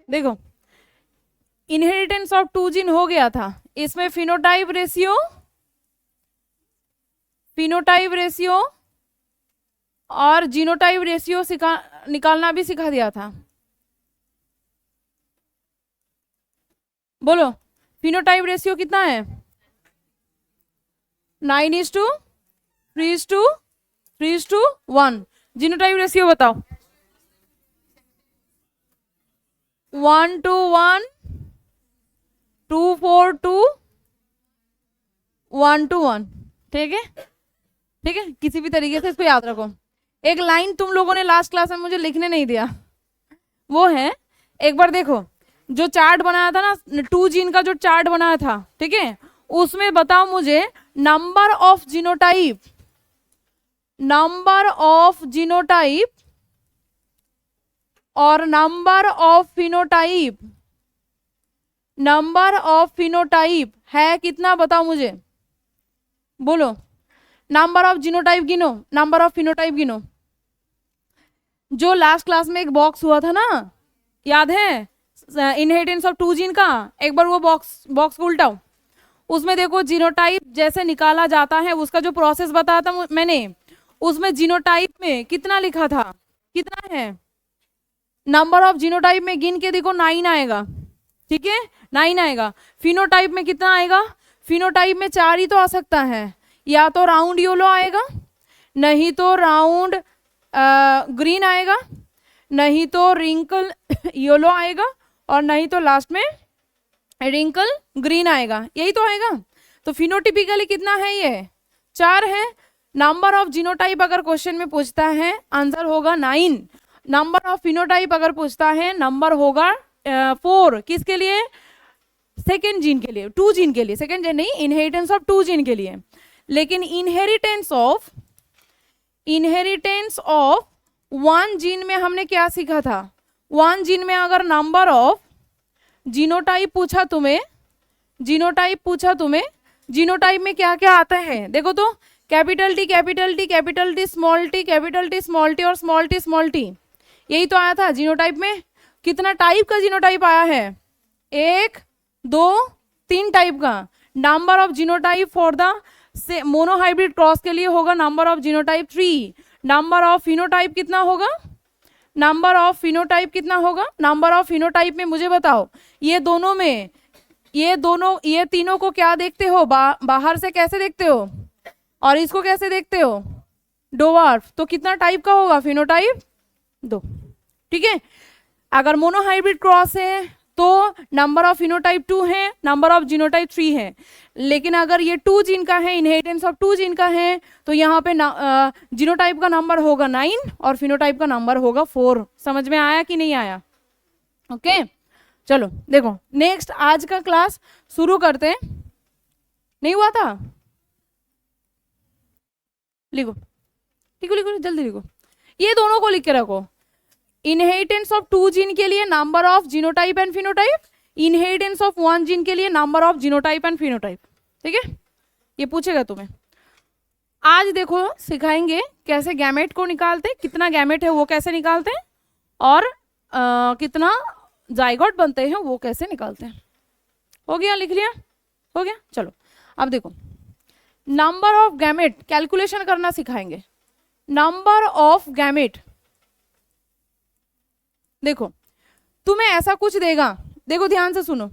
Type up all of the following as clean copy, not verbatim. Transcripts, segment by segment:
देखो inheritance of to gene हो गया था, इसमें फिनोटाइप रेशियो और जीनोटाइप रेशियो निकालना भी सिखा दिया था। बोलो फिनोटाइप रेशियो कितना है? 9:3:1। जीनोटाइप रेशियो बताओ। 1:1, 2:4:1:1। ठीक है, ठीक है, किसी भी तरीके से इसको याद रखो। एक लाइन तुम लोगों ने लास्ट क्लास में मुझे लिखने नहीं दिया, वो है, एक बार देखो जो चार्ट बनाया था ना, टू जीन का जो चार्ट बनाया था, ठीक है, उसमें बताओ मुझे नंबर ऑफ जीनोटाइप और नंबर ऑफ फिनोटाइप है कितना, बताओ मुझे। बोलो नंबर ऑफ जीनोटाइप गिनो, नंबर ऑफ फिनोटाइप गिनो। जो लास्ट क्लास में एक बॉक्स हुआ था ना, याद है, इनहेरिटेंस ऑफ टू जीन का, एक बार वो बॉक्स को उल्टाओ, उसमें देखो जीनोटाइप जैसे निकाला जाता है उसका जो प्रोसेस बताया था मैंने, उसमें जीनोटाइप में कितना लिखा था, कितना है? नंबर ऑफ जीनोटाइप में गिन के देखो 9 आएगा, ठीक है, 9 आएगा। फिनोटाइप में कितना आएगा? फिनोटाइप में 4 ही तो आ सकता है, या तो राउंड येलो आएगा, नहीं तो राउंड ग्रीन आएगा, नहीं तो रिंकल येलो आएगा, और नहीं तो लास्ट में रिंकल ग्रीन आएगा, यही तो आएगा। तो फिनोटिपिकली कितना है? ये 4 है। नंबर ऑफ जीनोटाइप अगर क्वेश्चन में पूछता है आंसर होगा 9। नंबर ऑफ फिनोटाइप अगर पूछता है नंबर होगा 4। किसके लिए? सेकेंड जीन के लिए, टू जीन के लिए, सेकेंड जीन नहीं, इनहेरिटेंस ऑफ टू जीन के लिए। लेकिन इनहेरिटेंस ऑफ 1 जीन में हमने क्या सीखा था? 1 जीन में अगर नंबर ऑफ जीनोटाइप पूछा तुम्हें, जीनोटाइप में क्या क्या आता है देखो तो, capital T, capital T, capital T, small T, capital T, small T, और स्मॉल टी, स्मॉल टी, यही तो आया था जीनोटाइप में। कितना टाइप का जीनोटाइप आया है? 1, 2, 3 टाइप का। Number of genotype for the monohybrid cross के लिए होगा number of genotype 3। Number of phenotype कितना होगा? नंबर ऑफ फिनोटाइप कितना होगा? नंबर ऑफ फिनोटाइप में मुझे बताओ, ये दोनों में, ये तीनों को क्या देखते हो? बाहर से कैसे देखते हो? और इसको कैसे देखते हो? डोवार्फ। तो कितना टाइप का होगा फिनोटाइप? 2। ठीक है, अगर मोनोहाइब्रिड क्रॉस है तो नंबर ऑफ फिनोटाइप 2 है, नंबर ऑफ जीनोटाइप 3 है। लेकिन अगर ये 2 जीन का है, इनहेरिटेंस ऑफ 2 जीन का है, तो यहाँ पे जीनोटाइप का नंबर होगा 9 और फिनोटाइप का नंबर होगा 4। समझ में आया कि नहीं आया? ओके, चलो देखो नेक्स्ट आज का क्लास शुरू करते हैं। नहीं हुआ था? लिखो, लिखो, लिखो, जल्दी लिखो, ये दोनों को लिख के रखो। इनहेरिटेंस ऑफ 2 जीन के लिए number of genotype and phenotype, inheritance of 1 gene के लिए number of genotype and phenotype. ठीक है, ये पूछेगा तुम्हें। आज देखो सिखाएंगे कैसे गैमेट को निकालते हैं, कितना गैमेट है वो कैसे निकालते हैं, और कितना जाइगोट बनते हैं वो कैसे निकालते हैं। हो गया? लिख लिया? हो गया? चलो अब देखो नंबर ऑफ गैमेट कैलकुलेशन करना सिखाएंगे। नंबर ऑफ गैमेट, देखो तुम्हें ऐसा कुछ देगा, देखो ध्यान से सुनो,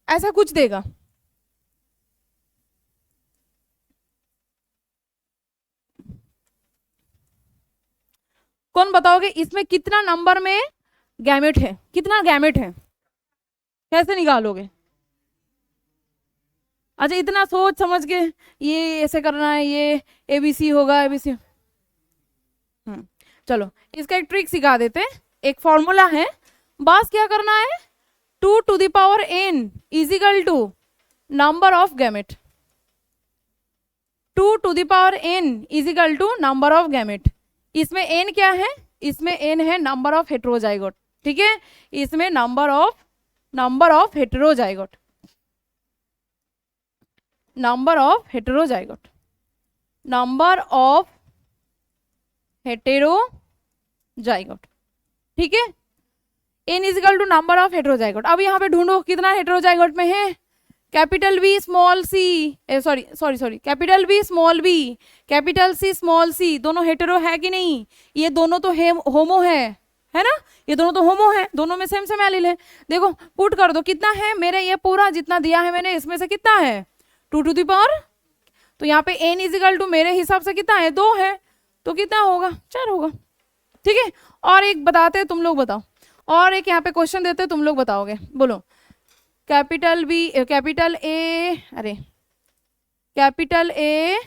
ऐसा कुछ देगा, कौन बताओगे इसमें कितना नंबर में गैमेट है? कितना गैमेट है कैसे निकालोगे? अच्छा इतना सोच समझ के ये ऐसे करना है, ये एबीसी होगा, एबीसी। चलो इसका एक ट्रिक सिखा देते हैं। एक फॉर्मूला है, बस क्या करना है, 2 to the power n is equal to number of gamete. 2 to the power n is equal to number of gamete. इसमें n क्या है? इसमें n है नंबर ऑफ हेटेरोजाइगोट। ठीक है, इसमें number of heterozygote, number of heterozygote, number of heterozygote. ठीक है, n is equal to number of heterozygote. अब यहाँ पे ढूंढो कितना हेटेरोजाइगोट में है, capital V small c, sorry capital V small b, capital C small c, दोनों हेटेरो है कि नहीं? ये दोनों तो होमो है ना, ये दोनों तो होमो है, दोनों में सेम सेम एलिल है। देखो पुट कर दो कितना है, मेरे ये पूरा जितना दिया है मैंने इसमें से कितना है 2 टू द पावर, तो यहाँ पे n इज इक्वल टू मेरे हिसाब से कितना है 2 है, तो कितना होगा 4 होगा। ठीक है, और एक बताते तुम लोग बताओ, और एक यहाँ पे क्वेश्चन देते तुम लोग बताओगे, बोलो कैपिटल B कैपिटल A, अरे कैपिटल A,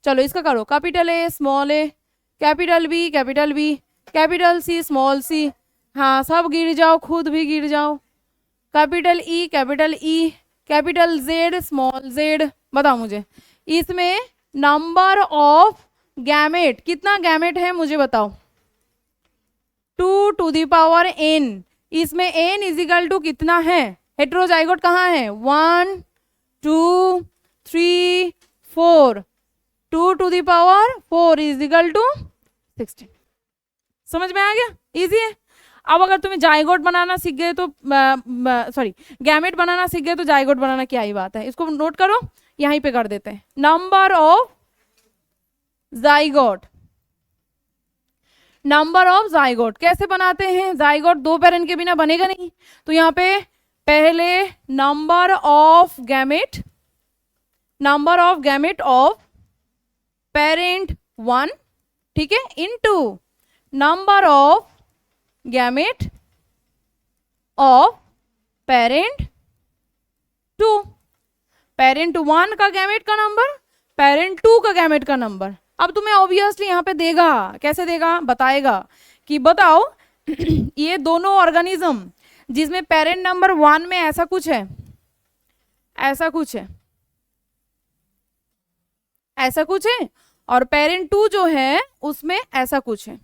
चलो इसका करो capital A small a, capital B capital C small c, हाँ सब गिर जाओ, खुद भी गिर जाओ, capital E capital Z small z। बताओ मुझे इसमें नंबर ऑफ गैमेट, कितना गैमेट है मुझे बताओ, 2 टू द पावर n, इसमें n इज इक्वल टू कितना है, हेटेरोजाइगोट कहाँ है 1 2 3 4, 2 to the power 4 is equal to 16। समझ में आ गया, इजी है। अब अगर तुम्हें जाइगोट बनाना सीख गए तो सॉरी गैमेट बनाना सीख गए तो जाइगोट बनाना क्या ही बात है, इसको नोट करो, यहीं पे कर देते हैं। Number of zygote, number of zygote कैसे बनाते हैं, जाइगोट 2 पेरेंट के बिना बनेगा नहीं, तो यहाँ पे पहले number of gamete of parent 1, ठीक है, into number of gamete of parent 2, parent 1 का गैमेट का नंबर, पेरेंट 2 का गैमेट का नंबर। अब तुम्हें ऑब्वियसली यहाँ पे देगा, कैसे देगा, बताएगा कि बताओ ये दोनों ऑर्गेनिज्म जिसमें पेरेंट नंबर 1 में ऐसा कुछ है, और पेरेंट 2 जो है उसमें ऐसा कुछ है,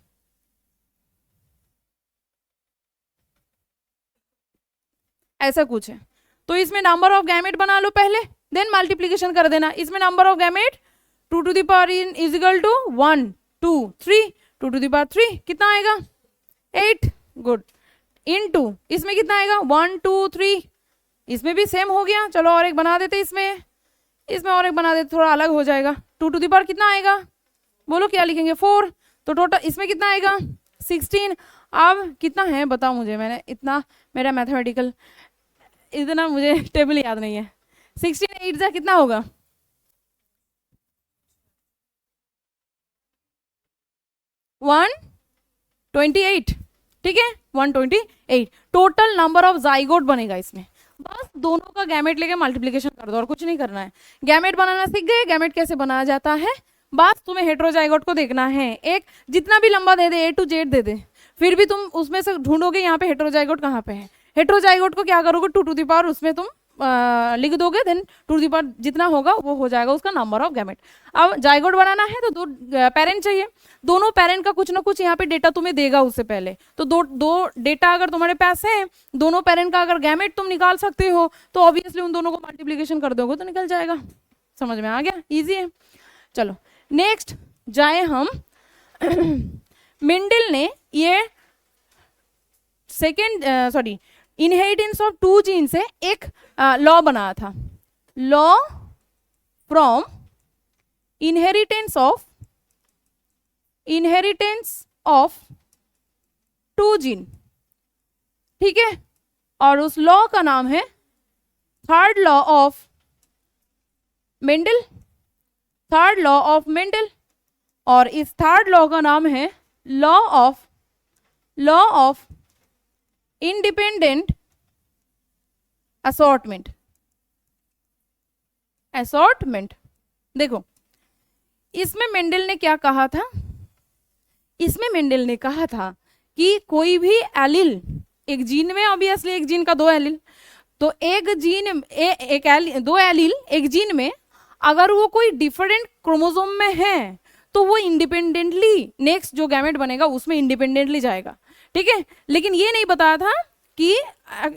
तो इसमें नंबर ऑफ गैमेट बना लो पहले, देन मल्टीप्लीकेशन कर देना। इसमें number of gamete 2 to the power n is equal to 1 2 3, 2 to the power 3 कितना आएगा 8, गुड, इनटू इसमें कितना आएगा 1 2 3, इसमें भी सेम हो गया। चलो और एक बना देते, इसमें और एक बना देते, थोड़ा अलग हो जाएगा। 2 टू द पावर कितना आएगा, बोलो क्या लिखेंगे 4, तो टोटल इसमें कितना आएगा 16। अब कितना है बताओ मुझे, मैंने इतना, मेरा मैथमेटिकल इतना मुझे टेबल याद नहीं है, 16 8 जा कितना होगा 128, ठीक है 128 टोटल नंबर ऑफ जाइगोट बनेगा इसमें। बस दोनों का गैमेट लेके मल्टीप्लिकेशन कर दो और कुछ नहीं करना है। गैमेट बनाना सीख गए, गैमेट कैसे बनाया जाता है, बस तुम्हें हेटेरोजाइगोट को देखना है, एक जितना भी लंबा दे दे A to Z दे दे, फिर भी तुम उसमें से ढूंढोगे यहाँ पे हेटेरोजाइगोट कहाँ पे है। हेटेरोजाइगोट को क्या करोगे 2 टू द पावर उसमें तुम लिख दोगे, देन 2 टू द पावर जितना होगा वो हो जाएगा उसका नंबर ऑफ गैमेट। अब जाइगोट बनाना है तो 2 पेरेंट चाहिए, दोनों पेरेंट का कुछ ना कुछ यहाँ पे डेटा तुम्हें देगा उससे पहले, तो दो डेटा अगर तुम्हारे पास है, दोनों पेरेंट का अगर गैमेट तुम निकाल सकते हो तो ऑब्वियसली उन दोनों को मल्टीप्लीकेशन कर दोगे तो निकल जाएगा। समझ में आ गया, इजी है। चलो नेक्स्ट जाए हम मेंडल ने ये इनहेरिटेंस ऑफ 2 जीन से एक लॉ बनाया था, law from inheritance of 2 gene, ठीक है, और उस लॉ का नाम है थर्ड लॉ ऑफ मेंडल, और इस थर्ड लॉ का नाम है लॉ ऑफ इंडिपेंडेंट असॉर्टमेंट। देखो इसमें मेंडल ने क्या कहा था, इसमें मेंडल ने कहा था कि कोई भी एलिल एक जीन में, ऑब्वियसली एक जीन का 2 एलिल, तो एक जीन दो एलिल एक जीन में अगर वो कोई डिफरेंट क्रोमोसोम में है तो वो इंडिपेंडेंटली नेक्स्ट जो गैमेट बनेगा उसमें इंडिपेंडेंटली जाएगा, ठीक है। लेकिन ये नहीं बताया था कि,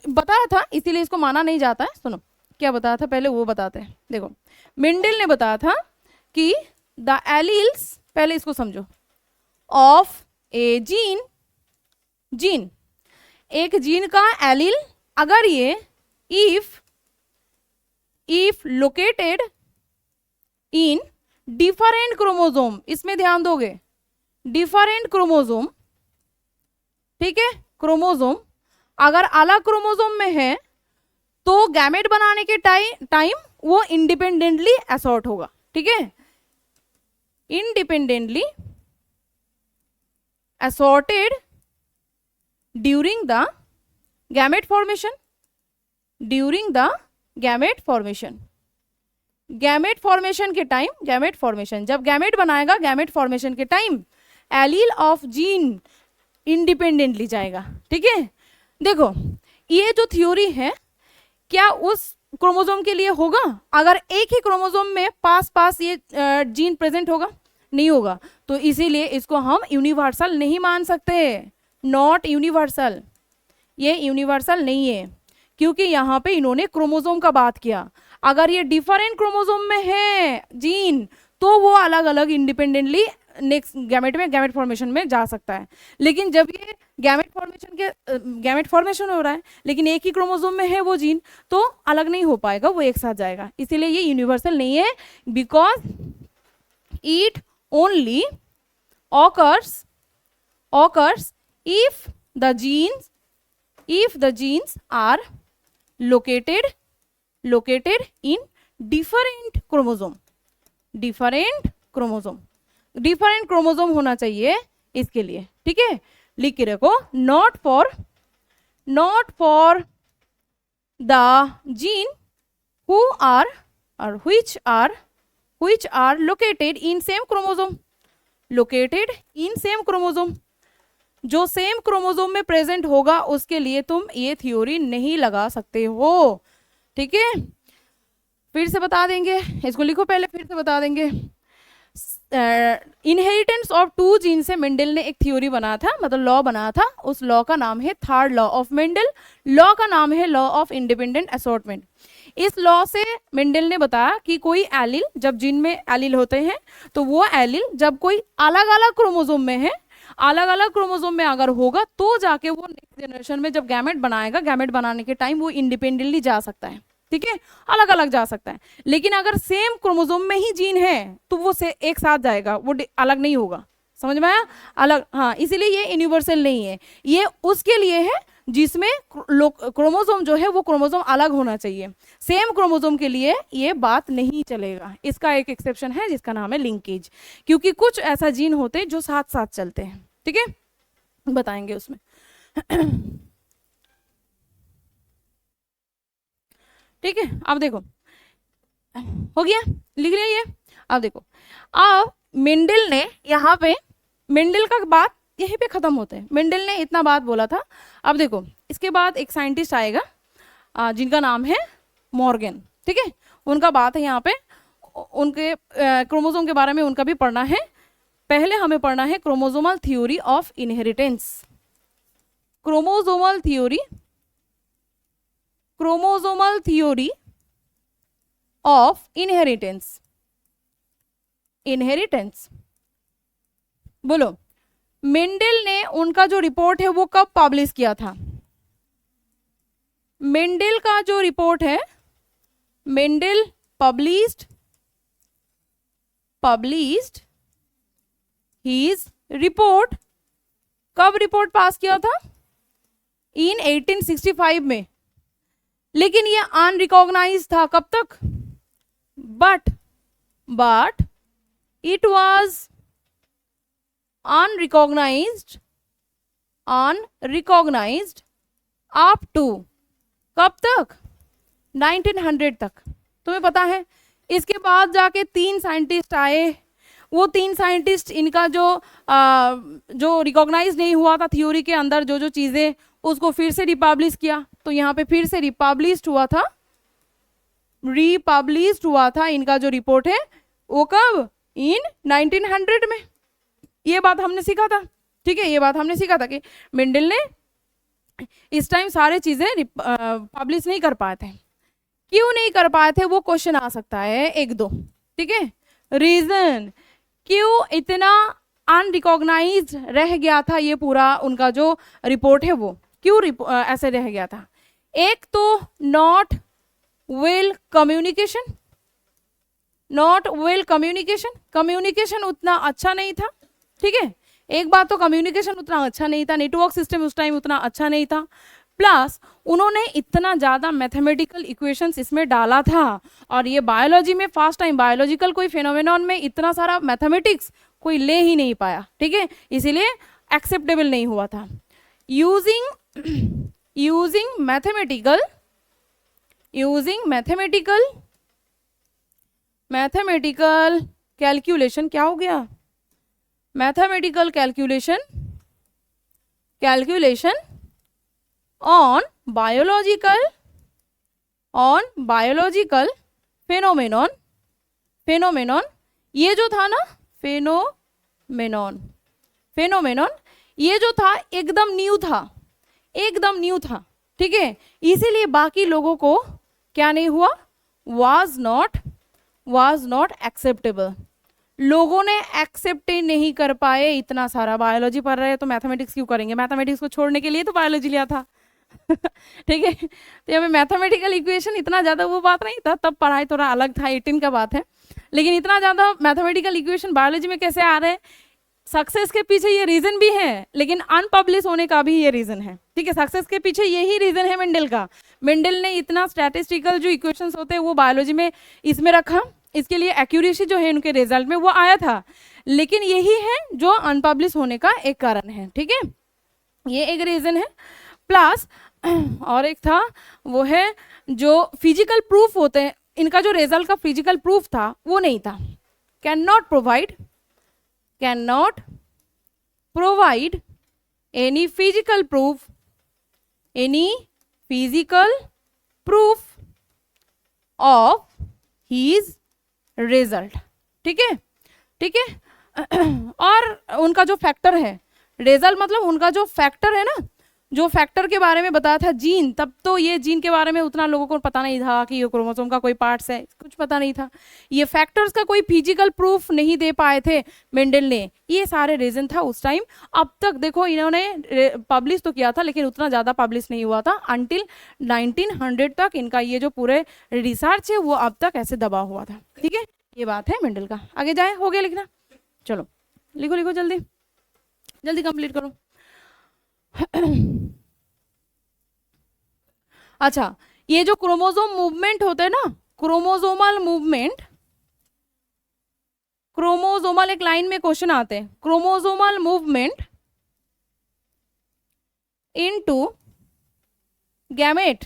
बताया था इसीलिए इसको माना नहीं जाता है। सुनो क्या बताया था पहले वो बताते हैं। देखो मेंडल ने बताया था कि द एलील्स, पहले इसको समझो, ऑफ ए जीन एक जीन का एलील अगर ये if located in different chromosome, इसमें ध्यान दोगे, डिफरेंट क्रोमोसोम, ठीक है, क्रोमोसोम अगर अलग क्रोमोसोम में है तो गैमेट बनाने के टाइम वो इंडिपेंडेंटली असॉर्ट होगा, ठीक है, independently assorted during the gamete formation, during the gamete formation, gamete formation के टाइम, गैमेट फॉर्मेशन जब गैमेट बनाएगा, गैमेट फॉर्मेशन के time allele of gene independently जाएगा, ठीक है। देखो ये जो थ्योरी है क्या उस क्रोमोसोम के लिए होगा? अगर एक ही क्रोमोसोम में पास पास ये जीन प्रेजेंट होगा, नहीं होगा, तो इसीलिए इसको हम यूनिवर्सल नहीं मान सकते, नॉट यूनिवर्सल, ये यूनिवर्सल नहीं है, क्योंकि यहाँ पे इन्होंने क्रोमोसोम का बात किया। अगर ये डिफरेंट क्रोमोसोम में है जीन तो वो अलग अलग इंडिपेंडेंटली नेक्स्ट गैमेट में, गैमेट फॉर्मेशन में जा सकता है, लेकिन जब ये गैमेट फॉर्मेशन हो रहा है लेकिन एक ही क्रोमोसोम में है वो जीन, तो अलग नहीं हो पाएगा, वो एक साथ जाएगा, इसीलिए ये यूनिवर्सल नहीं है, because it only occurs if the genes are located in different chromosome, different chromosome होना चाहिए इसके लिए, ठीक है, लिख के रखो, not for the gene who are or which are located in same chromosome, located in same chromosome, जो सेम क्रोमोसोम में प्रेजेंट होगा उसके लिए तुम ये थ्योरी नहीं लगा सकते हो, ठीक है। फिर से बता देंगे, इसको लिखो पहले, फिर से बता देंगे। इनहेरिटेंस ऑफ टू जीन से मेंडल ने एक थ्योरी बनाया था, मतलब लॉ बनाया था, उस लॉ का नाम है third law of Mendel, law का नाम है लॉ ऑफ इंडिपेंडेंट असॉर्टमेंट। इस लॉ से मेंडल ने बताया कि कोई एलील, जब जीन में एलील होते हैं तो वो एलील जब कोई अलग अलग क्रोमोसोम में है, अलग अलग क्रोमोसोम में अगर होगा तो जाके वो नेक्स्ट जनरेशन में जब गैमेट बनाएगा, गैमेट बनाने के टाइम वो इंडिपेंडेंटली जा सकता है, ठीक है, अलग अलग जा सकता है। लेकिन अगर सेम क्रोमोसोम में ही जीन है तो वो से एक साथ जाएगा, वो अलग नहीं होगा, समझ में आया? अलग, हाँ, इसीलिए ये यूनिवर्सल नहीं है, ये उसके लिए है जिसमें क्रोमोसोम जो है वो क्रोमोसोम अलग होना चाहिए, सेम क्रोमोसोम के लिए ये बात नहीं चलेगा। इसका एक एक्सेप्शन है जिसका नाम है लिंकेज, क्योंकि कुछ ऐसा जीन होते हैं जो साथ साथ चलते हैं, ठीक है, बताएंगे उसमें। ठीक है, अब देखो हो गया, लिख लिया ये। अब देखो, अब मेंडल ने यहाँ पे, मेंडल का बात यहीं पे खत्म होते हैं, मेंडल ने इतना बात बोला था। अब देखो इसके बाद एक साइंटिस्ट आएगा जिनका नाम है मॉर्गन, ठीक है, उनका बात है यहाँ पे, उनके क्रोमोसोम के बारे में उनका भी पढ़ना है। पहले हमें पढ़ना है chromosomal theory of inheritance, chromosomal theory of inheritance, inheritance बोलो। मेंडल ने उनका जो रिपोर्ट है वो कब पब्लिश किया था? मेंडल का जो रिपोर्ट है, मेंडल पब्लिश्ड हिज रिपोर्ट, कब रिपोर्ट पास किया था? इन 1865 में, लेकिन ये अनरिकॉग्नाइज था, कब तक? But it was unrecognized up to कब तक? 1900 तक। तुम्हें पता है इसके बाद जाके 3 साइंटिस्ट आए, वो 3 साइंटिस्ट, इनका जो रिकॉग्नाइज नहीं हुआ था थ्योरी के अंदर जो चीजें, उसको फिर से रिपब्लिश किया, तो यहाँ पे फिर से रिपब्लिश हुआ था इनका जो रिपोर्ट है वो कब? इन 1900 में। ये बात हमने सीखा था, ठीक है, ये बात हमने सीखा था कि मेंडल ने इस टाइम सारे चीजें पब्लिश नहीं कर पाए थे। क्यों नहीं कर पाए थे वो क्वेश्चन आ सकता है, 1-2, ठीक है। रीजन क्यों इतना अनरिकॉग्नाइज्ड रह गया था ये पूरा उनका जो रिपोर्ट है वो, क्यों ऐसे रह गया था? एक तो not well communication, not well communication, communication उतना अच्छा नहीं था, ठीक है, एक बात तो कम्युनिकेशन उतना अच्छा नहीं था, नेटवर्क सिस्टम उस टाइम उतना अच्छा नहीं था, प्लस उन्होंने इतना ज़्यादा मैथमेटिकल इक्वेशंस इसमें डाला था, और ये बायोलॉजी में फर्स्ट टाइम, बायोलॉजिकल कोई फिनोमेनॉन में इतना सारा मैथमेटिक्स कोई ले ही नहीं पाया, ठीक है, इसीलिए एक्सेप्टेबल नहीं हुआ था। यूजिंग मैथमेटिकल कैलकुलेशन, क्या हो गया, मैथमेटिकल कैलकुलेशन ऑन बायोलॉजिकल फेनोमेनॉन, ये जो था ना फेनोमेनॉन, ये जो था एकदम न्यू था, ठीक है, इसीलिए बाकी लोगों को क्या नहीं हुआ, was not acceptable, लोगों ने एक्सेप्ट ही नहीं कर पाए। इतना सारा बायोलॉजी पढ़ रहे हैं तो मैथमेटिक्स क्यों करेंगे, मैथमेटिक्स को छोड़ने के लिए तो बायोलॉजी लिया था ठीक है, तो यहाँ मैथमेटिकल इक्वेशन इतना ज़्यादा वो बात नहीं था, तब पढ़ाई थोड़ा अलग था, 18 का बात है, लेकिन इतना ज़्यादा मैथमेटिकल इक्वेशन बायोलॉजी में कैसे आ रहे हैं, सक्सेस के पीछे ये रीजन भी है, लेकिन अनपब्लिश होने का भी ये रीजन है, ठीक है, सक्सेस के पीछे यही रीजन है मेंडल का। मेंडल ने इतना स्टैटिस्टिकल जो इक्वेशंस होते हैं वो बायोलॉजी में इसमें रखा, इसके लिए एक्यूरेसी जो है उनके रिजल्ट में वो आया था, लेकिन यही है जो अनपब्लिश होने का एक कारण है, ठीक है, ये एक रीजन है। प्लस और एक था वो है जो फिजिकल प्रूफ होते हैं, इनका जो रिजल्ट का फिजिकल प्रूफ था वो नहीं था, can not provide any physical proof of his result, ठीक है और उनका जो फैक्टर है, रिजल्ट मतलब उनका जो फैक्टर है ना, जो फैक्टर के बारे में बताया था जीन, तब तो ये जीन के बारे में उतना लोगों को पता नहीं था कि ये क्रोमोसोम का कोई पार्ट्स है, कुछ पता नहीं था, ये फैक्टर्स का कोई फिजिकल प्रूफ नहीं दे पाए थे मेंडल ने, ये सारे रीजन था उस टाइम। अब तक देखो इन्होंने पब्लिश तो किया था लेकिन उतना ज़्यादा पब्लिश नहीं हुआ था, अंटिल 1900 तक इनका ये जो पूरे रिसर्च है वो अब तक ऐसे दबा हुआ था, ठीक है, ये बात है मेंडल का। आगे जाए, हो गया लिखना, चलो लिखो जल्दी जल्दी कंप्लीट करो अच्छा, ये जो क्रोमोसोम मूवमेंट होते हैं ना, क्रोमोसोमल एक लाइन में क्वेश्चन आते हैं, क्रोमोसोमल मूवमेंट इनटू गैमेट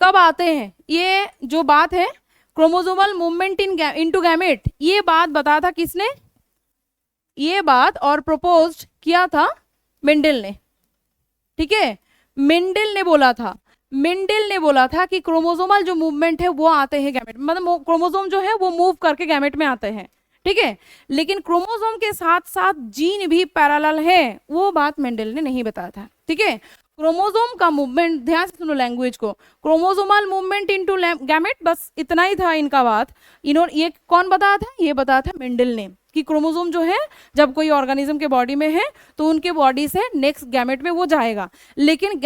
कब आते हैं, ये जो बात है क्रोमोसोमल मूवमेंट इनटू गैमेट, ये बात बताया था किसने, ये बात और प्रपोज्ड किया था मेंडल ने, ठीक है, मेंडल ने बोला था कि क्रोमोसोमल जो मूवमेंट है वो आते हैं गैमेट, मतलब क्रोमोसोम जो है वो मूव करके गैमेट में आते हैं, ठीक है, लेकिन क्रोमोसोम के साथ साथ जीन भी पैरेलल है, वो बात मेंडल ने नहीं बताया था, ठीक है। क्रोमोसोम का मूवमेंट, ध्यान से सुनो लैंग्वेज को, क्रोमोसोमल मूवमेंट इनटू गैमेट, बस इतना ही था इनका बात। इन्होंने ये कौन बताया था, ये बताया था मेंडल ने कि क्रोमोसोम जो है जब कोई ऑर्गेनिज्म के बॉडी में है तो उनके बॉडी से नेक्स्ट गैमेट में वो जाएगा, लेकिन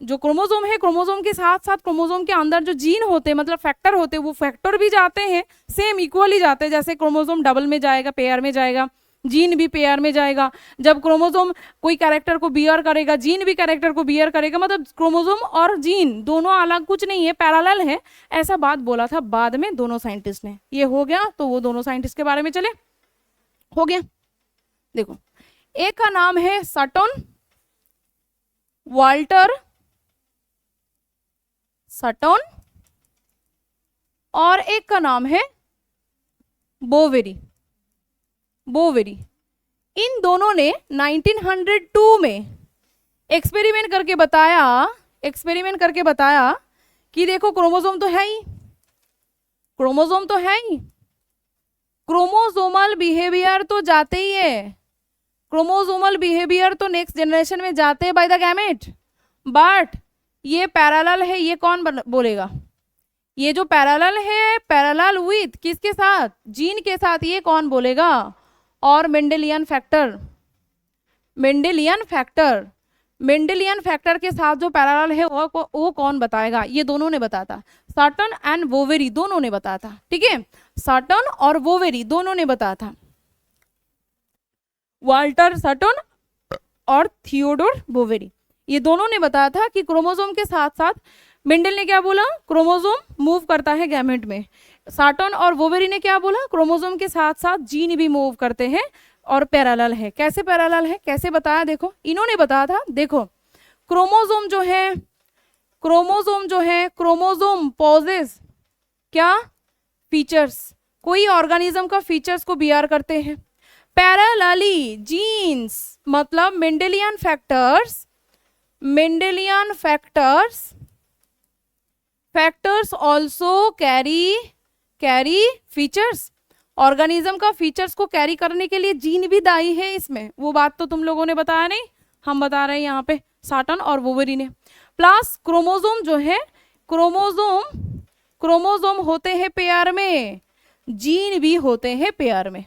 जो क्रोमोसोम है, क्रोमोसोम के साथ साथ क्रोमोसोम के अंदर जो जीन होते हैं मतलब फैक्टर होते हैं, वो फैक्टर भी जाते हैं, सेम इक्वली जाते हैं, जैसे क्रोमोसोम डबल में जाएगा, पेयर में जाएगा, जीन भी पेयर में जाएगा, जब क्रोमोसोम कोई कैरेक्टर को बियर करेगा, जीन भी कैरेक्टर को बियर करेगा, मतलब क्रोमोसोम और जीन दोनों अलग कुछ नहीं है, पैरेलल है, ऐसा बात बोला था बाद में दोनों साइंटिस्ट ने। ये हो गया, तो वो दोनों साइंटिस्ट के बारे में चले, हो गया। देखो, एक का नाम है सटन वाल्टर सटन और एक का नाम है बोवेरी। इन दोनों ने 1902 में एक्सपेरिमेंट करके बताया कि देखो क्रोमोसोम तो है ही, क्रोमोसोमल बिहेवियर तो जाते ही है, क्रोमोसोमल बिहेवियर तो नेक्स्ट जनरेशन में जाते हैं बाय द गैमेट, बट ये पैरेलल है, ये कौन बोलेगा, ये जो पैरेलल है, पैरेलल विथ किसके साथ, जीन के साथ, ये कौन बोलेगा, और मेंडेलियन फैक्टर मेंडेलियन फैक्टर के साथ जो पैरेलल है वो कौन बताएगा? ये दोनों ने बताया था, साटन एंड वोवेरी दोनों ने बताया था, ठीक है, साटन और वोवेरी दोनों ने बताया था, वाल्टर साटन और थियोडोर वोवेरी, ये दोनों ने बताया था कि क्रोमोसोम के साथ साथ, मेंडल ने क्या बोला? क्रोमोसोम मूव करता है गैमेट में। साटन और वोवेरी ने क्या बोला? क्रोमोसोम के साथ साथ जीन भी मूव करते हैं और पैरेलल है। कैसे पैरेलल है, कैसे बताया? देखो, इन्होंने बताया था, देखो क्रोमोसोम जो है, क्रोमोसोम पॉजेस क्या? फीचर्स, कोई ऑर्गेनिज्म का फीचर्स को बियर करते हैं। पैरेलली जीन्स मतलब Mendelian factors also carry features. Organism का फीचर्स को कैरी करने के लिए जीन भी दायी है इसमें। वो बात तो तुम लोगों ने बताया नहीं, हम बता रहे हैं यहाँ पे, साटन और वोवेरी ने। प्लस क्रोमोसोम जो है, क्रोमोसोम होते हैं पेयर में, जीन भी होते हैं पेयर में,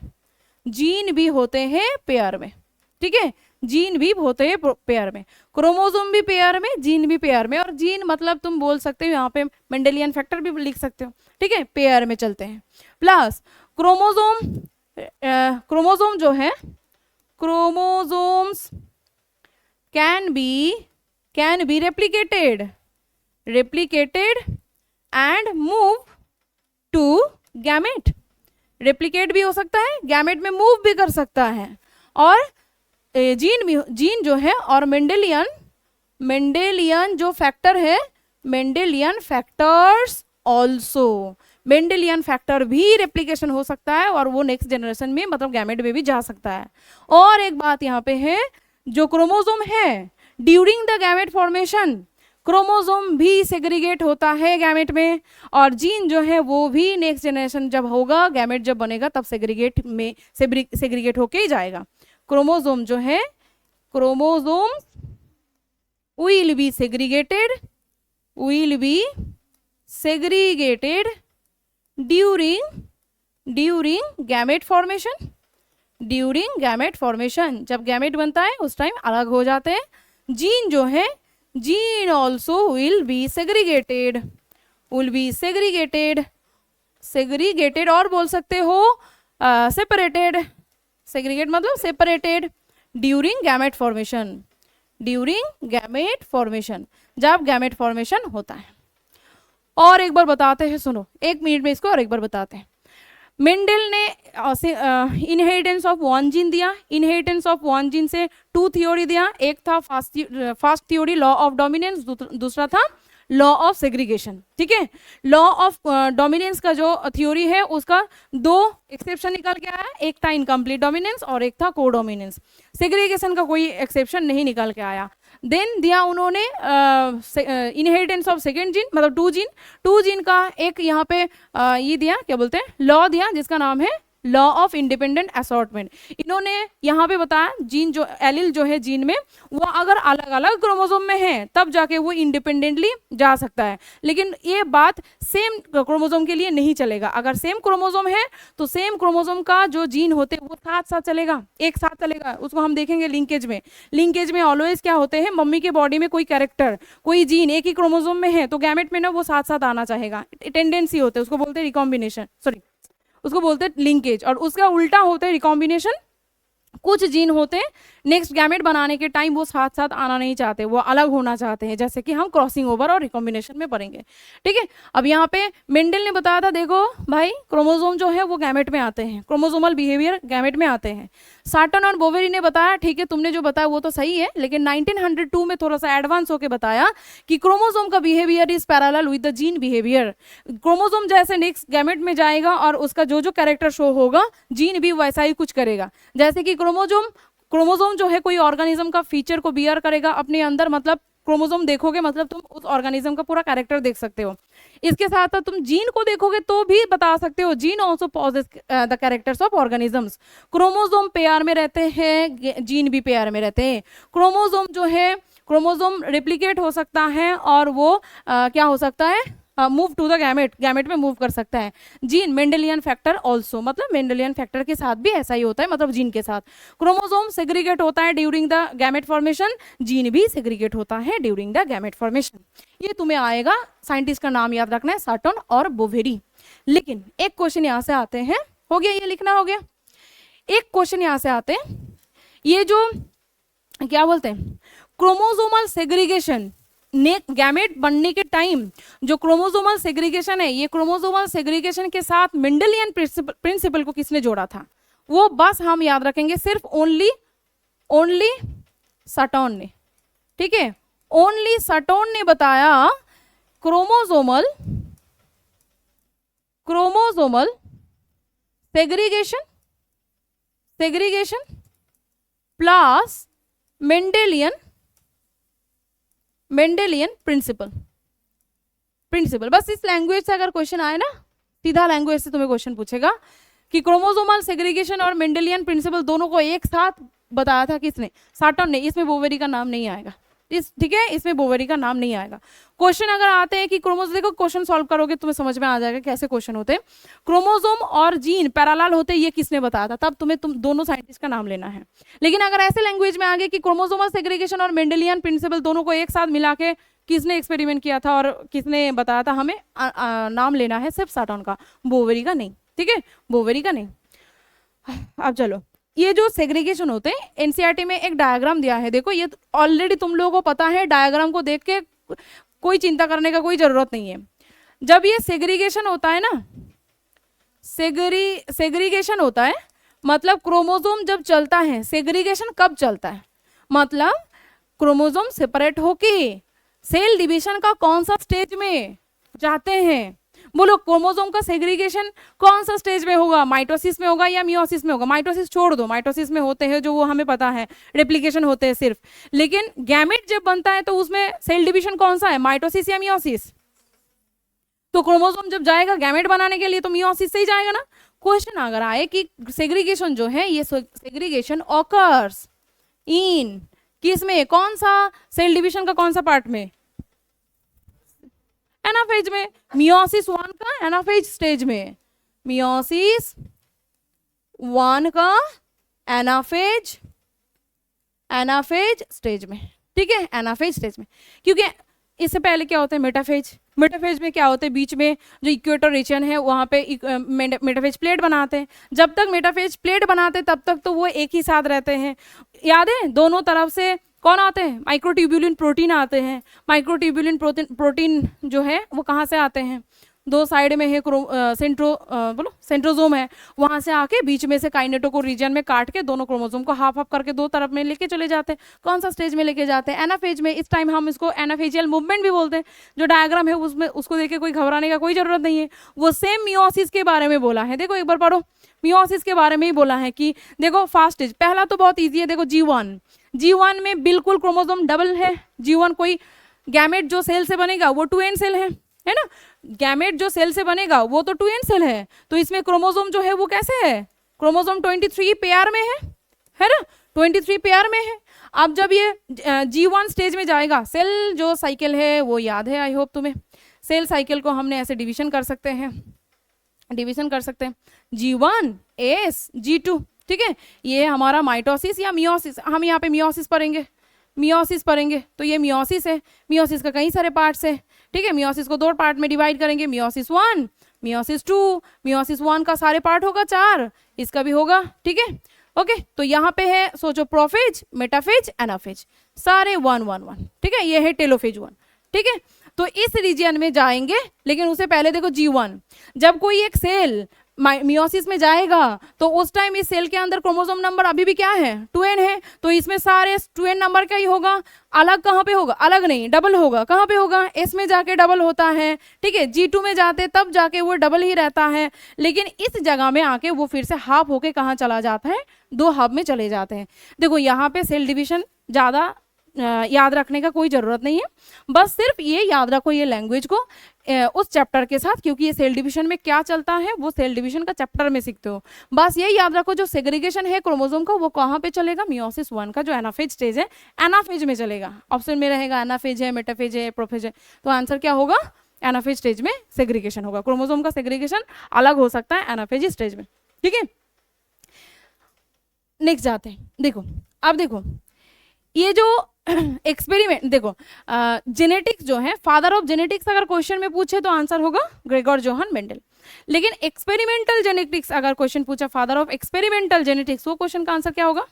ठीक है, जीन भी होते हैं पेयर में, क्रोमोसोम भी पेयर में, जीन भी पेयर में। और जीन मतलब तुम बोल सकते हो यहाँ पे मेंडेलियन फैक्टर भी लिख सकते हो, ठीक है, पेयर में चलते हैं। प्लस क्रोमोसोम जो है, chromosomes can be replicated and move to gamete. Replicate भी हो सकता है, गैमेट में मूव भी कर सकता है। और जीन जो है, और मेंडेलियन जो फैक्टर है, Mendelian factors also, Mendelian factor भी रेप्लिकेशन हो सकता है और वो नेक्स्ट जनरेशन में मतलब गैमेट में भी जा सकता है। और एक बात यहाँ पे है, जो क्रोमोसोम है during the gamete formation, chromosome भी सेग्रीगेट होता है गैमेट में, और जीन जो है वो भी नेक्स्ट जनरेशन जब होगा, गैमेट जब बनेगा तब सेग्रीगेट होके ही जाएगा। क्रोमोसोम जो है, chromosome will be segregated during gamete formation, जब गैमेट बनता है उस टाइम अलग हो जाते हैं। जीन जो है, gene also will be segregated और बोल सकते हो सेपरेटेड, सेग्रीगेट मतलब सेपरेटेड ड्यूरिंग गैमेट फॉर्मेशन, जब गैमेट फॉर्मेशन होता है। और एक बार बताते हैं, सुनो 1 मिनट में इसको और एक बार बताते हैं। मेंडल ने इनहेरिटेंस ऑफ वन जीन दिया, इनहेरिटेंस ऑफ वन जीन से 2 थ्योरी दिया, एक था first theory law of dominance, दूसरा था लॉ ऑफ सेग्रीगेशन, ठीक है। लॉ ऑफ डोमिनेंस का जो थ्योरी है उसका 2 एक्सेप्शन निकल के आया, एक था इनकम्प्लीट डोमिनेंस और एक था कोडोमिनेंस। सेग्रीगेशन का कोई एक्सेप्शन नहीं निकल के आया। देन दिया उन्होंने इनहेरिटेंस ऑफ सेकेंड जीन मतलब 2 जीन का एक यहाँ पे ये दिया, क्या बोलते हैं, लॉ दिया जिसका नाम है लॉ ऑफ इंडिपेंडेंट असॉर्टमेंट। इन्होंने यहाँ पे बताया जीन जो एलिल जो है जीन में, वो अगर अलग अलग क्रोमोसोम में है तब जाके वो इंडिपेंडेंटली जा सकता है, लेकिन ये बात सेम क्रोमोसोम के लिए नहीं चलेगा। अगर सेम क्रोमोसोम है तो सेम क्रोमोसोम का जो जीन होते हैं वो साथ साथ चलेगा, एक साथ चलेगा, उसको हम देखेंगे लिंकेज में ऑलवेज क्या होते हैं, मम्मी के बॉडी में कोई कैरेक्टर, कोई जीन एक ही क्रोमोसोम में है तो गैमेट में ना वो साथ साथ आना चाहेगा, टेंडेंसी होते हैं, उसको बोलते हैं रिकॉम्बिनेशन, उसको बोलते हैं लिंकेज। और उसका उल्टा होता है रिकॉम्बिनेशन। कुछ जीन होते हैं नेक्स्ट गैमेट बनाने के टाइम वो साथ साथ आना नहीं चाहते, वो अलग होना चाहते हैं, जैसे कि हम क्रॉसिंग ओवर और रिकॉम्बिनेशन में पढ़ेंगे, ठीक है। अब यहाँ पे मेंडल ने बताया था, देखो भाई क्रोमोसोम जो है वो गैमेट में आते हैं, क्रोमोसोमल बिहेवियर गैमेट में आते हैं। साटन और बोवेरी ने बताया, ठीक है तुमने जो बताया वो तो सही है, लेकिन 1902 में थोड़ा सा एडवांस होकर बताया कि क्रोमोसोम का behaviour is parallel with the gene behaviour. Chromosome जैसे नेक्स्ट गैमेट में जाएगा और उसका जो जो कैरेक्टर शो होगा, जीन भी वैसा ही कुछ करेगा। जैसे कि क्रोमोसोम जो है कोई ऑर्गेनिज्म का फीचर को बियर करेगा अपने अंदर, मतलब क्रोमोसोम देखोगे मतलब तुम उस ऑर्गेनिज्म का पूरा कैरेक्टर देख सकते हो। इसके साथ साथ तुम जीन को देखोगे तो भी बता सकते हो, gene also possess the characters of organisms. Chromosome pair में रहते हैं, जीन भी पेयर में रहते हैं। क्रोमोसोम जो है, क्रोमोसोम रेप्लिकेट हो सकता है और वो क्या हो सकता है, move to the gamete, gamete में मूव कर सकता है। जीन मेंडेलियन फैक्टर ऑल्सो, मतलब मेंडेलियन फैक्टर के साथ भी ऐसा ही होता है, मतलब जीन के साथ। क्रोमोसोम सेग्रीगेट होता है during the gamete formation, gene भी सेग्रीगेट होता है ड्यूरिंग द गैमेट फॉर्मेशन। ये तुम्हें आएगा, साइंटिस्ट का नाम याद रखना है, साटन और बोवेरी। लेकिन एक क्वेश्चन यहाँ से आते हैं, हो गया ये लिखना हो गया। एक क्वेश्चन यहाँ से आते हैं, ये जो क्या बोलते हैं क्रोमोसोमल सेग्रीगेशन ने गैमेट बनने के टाइम जो क्रोमोसोमल सेग्रीगेशन है, ये क्रोमोसोमल सेग्रीगेशन के साथ मेंडेलियन प्रिंसिपल को किसने जोड़ा था, वो बस हम याद रखेंगे सिर्फ ओनली साटन ने, ठीक है। ओनली साटन ने बताया chromosomal segregation plus Mendelian principle, बस इस लैंग्वेज से अगर क्वेश्चन आए ना, सीधा लैंग्वेज से तुम्हें क्वेश्चन पूछेगा कि क्रोमोसोमल सेग्रीगेशन और मेंडेलियन प्रिंसिपल दोनों को एक साथ बताया था किसने, साटन ने। इसमें बोवेरी का नाम नहीं आएगा, ठीक है, इसमें बोवेरी का नाम नहीं आएगा। क्वेश्चन अगर आते हैं कि क्रोमोसोम, देखो क्वेश्चन सॉल्व करोगे तुम्हें समझ में आ जाएगा कैसे क्वेश्चन होते हैं। क्रोमोसोम और जीन पैरेलल होते हैं, ये किसने बताया था, तब तुम दोनों साइंटिस्ट का नाम लेना है। लेकिन अगर ऐसे लैंग्वेज में आ गए कि क्रोमोसोमल सेग्रीगेशन और मेंडेलियन प्रिंसिपल दोनों को एक साथ मिला के किसने एक्सपेरिमेंट किया था और किसने बताया था, हमें नाम लेना है सिर्फ साटन का, बोवेरी का नहीं, ठीक है, बोवेरी का नहीं। अब चलो, ये जो सेग्रीगेशन होते हैं, एनसीईआरटी में एक डायग्राम दिया है, देखो ये ऑलरेडी तुम लोगों को पता है, डायग्राम को देख के कोई चिंता करने का कोई जरूरत नहीं है। जब ये सेग्रीगेशन होता है ना, सेग्रीगेशन होता है मतलब क्रोमोसोम जब चलता है, सेग्रीगेशन कब चलता है, मतलब क्रोमोसोम सेपरेट होके सेल डिवीजन का कौन सा स्टेज में जाते हैं, बोलो क्रोमोसोम का सेग्रीगेशन कौन सा स्टेज में होगा, माइटोसिस में होगा या मियोसिस में होगा। माइटोसिस छोड़ दो, माइटोसिस में होते हैं जो वो हमें पता है, रेप्लिकेशन होते हैं सिर्फ। लेकिन गैमेट जब बनता है तो उसमें सेल डिवीजन कौन सा है, माइटोसिस या मियोसिस। तो क्रोमोसोम जब जाएगा गैमेट बनाने के लिए तो मियोसिस से ही जाएगा ना। क्वेश्चन अगर आए कि सेग्रीगेशन जो है, ये सेग्रीगेशन ऑकर्स इन किस में, कौन सा सेल डिवीजन का कौन सा पार्ट में, एनाफेज में। मियोसिस 1 का एनाफेज स्टेज में, मियोसिस 1 का एनाफेज स्टेज में, ठीक है, एनाफेज स्टेज में। क्योंकि इससे पहले क्या होता है, मेटाफेज। मेटाफेज में क्या होता है, बीच में जो इक्वेटर रीजन है वहां पे मेटाफेज प्लेट बनाते हैं। जब तक मेटाफेज प्लेट बनाते तब तक तो वो एक ही साथ रहते हैं, याद है, दोनों तरफ से कौन आते हैं, माइक्रोट्यूब्यूलिन प्रोटीन आते हैं। माइक्रोट्यूब्यूलिन प्रोटीन जो है वो कहाँ से आते हैं, दो साइड में है सेंट्रोजोम है, वहां से आके बीच में से काइनेटोकोर रीजन में काट के दोनों क्रोमोसोम को हाफ हाफ करके दो तरफ में लेके चले जाते हैं। कौन सा स्टेज में लेके जाते हैं, एनाफेज में। इस टाइम हम इसको एनाफेजियल मूवमेंट भी बोलते हैं। जो डायग्राम है उसमें उसको देख के कोई घबराने का कोई जरूरत नहीं है, वो सेम मियोसिस के बारे में बोला है। देखो एक बार पढ़ो, मियोसिस के बारे में ही बोला है कि देखो फर्स्ट स्टेज, पहला तो बहुत ईजी है, देखो G1 में बिल्कुल क्रोमोसोम डबल है। G1 कोई गैमेट जो सेल से बनेगा वो 2 एंड सेल है ना, गैमेट जो सेल से बनेगा वो तो 2 एंड सेल है। तो इसमें क्रोमोसोम जो है वो कैसे है, क्रोमोसोम 23 पेयर में है ना, 23 पेयर में है। अब जब ये G1 स्टेज में जाएगा, सेल जो साइकिल है वो याद है, आई होप तुम्हें। सेल साइकिल को हमने ऐसे डिवीजन कर सकते हैं, G1 S G2, ठीक है। ये हमारा माइटोसिस या मियोसिस, हम यहाँ पे मियोसिस पढ़ेंगे तो ये मियोसिस है। मियोसिस का कई सारे पार्ट्स है, ठीक है। मियोसिस को 2 पार्ट में डिवाइड करेंगे, मियोसिस 1, मियोसिस 2। मियोसिस 1 का सारे पार्ट होगा 4, इसका भी होगा, ठीक है, ओके। तो यहाँ पे है, सोचो, प्रोफेज, मेटाफेज, एनाफेज, सारे 1, ठीक है। ये है टेलोफेज 1, ठीक है। तो इस रीजन में जाएंगे, लेकिन उससे पहले देखो G1, जब कोई एक सेल मियोसिस में जाएगा तो उस टाइम इस सेल के अंदर क्रोमोसोम नंबर अभी भी क्या है, 2n है। तो इसमें सारे 2n नंबर का ही होगा। अलग कहाँ पे होगा, अलग नहीं, डबल होगा। कहाँ पे होगा, S में जाके डबल होता है, ठीक है। G2 में जाते तब जाके वो डबल ही रहता है, लेकिन इस जगह में आके वो फिर से हाफ होके कहाँ चला जाता है, 2 हाफ में चले जाते हैं। देखो यहाँ पे सेल डिवीजन ज्यादा याद रखने का कोई जरूरत नहीं है, बस सिर्फ ये याद रखो ये लैंग्वेज को उस चैप्टर के साथ, क्योंकि ये सेल डिवीजन में क्या चलता है वो सेल डिवीजन का चैप्टर में सीखते हो। बस ये याद रखो जो सेग्रीगेशन है क्रोमोसोम का वो कहाँ पे चलेगा, मियोसिस 1 का जो एनाफेज स्टेज है, एनाफेज में चलेगा। ऑप्शन में रहेगा एनाफेज है, मेटाफेज है, प्रोफेज है, तो आंसर क्या होगा, एनाफेज स्टेज में सेग्रीगेशन होगा। क्रोमोसोम का सेग्रीगेशन अलग हो सकता है एनाफेज स्टेज में, ठीक है। नेक्स्ट जाते हैं, देखो अब देखो ये जो एक्सपेरिमेंट देखो, जेनेटिक्स जो है, फादर ऑफ जेनेटिक्स अगर क्वेश्चन में पूछे तो आंसर होगा ग्रेगोर जोहान मेंडल। लेकिन एक्सपेरिमेंटल जेनेटिक्स अगर क्वेश्चन पूछा, फादर ऑफ एक्सपेरिमेंटल जेनेटिक्स, वो क्वेश्चन का आंसर क्या होगा?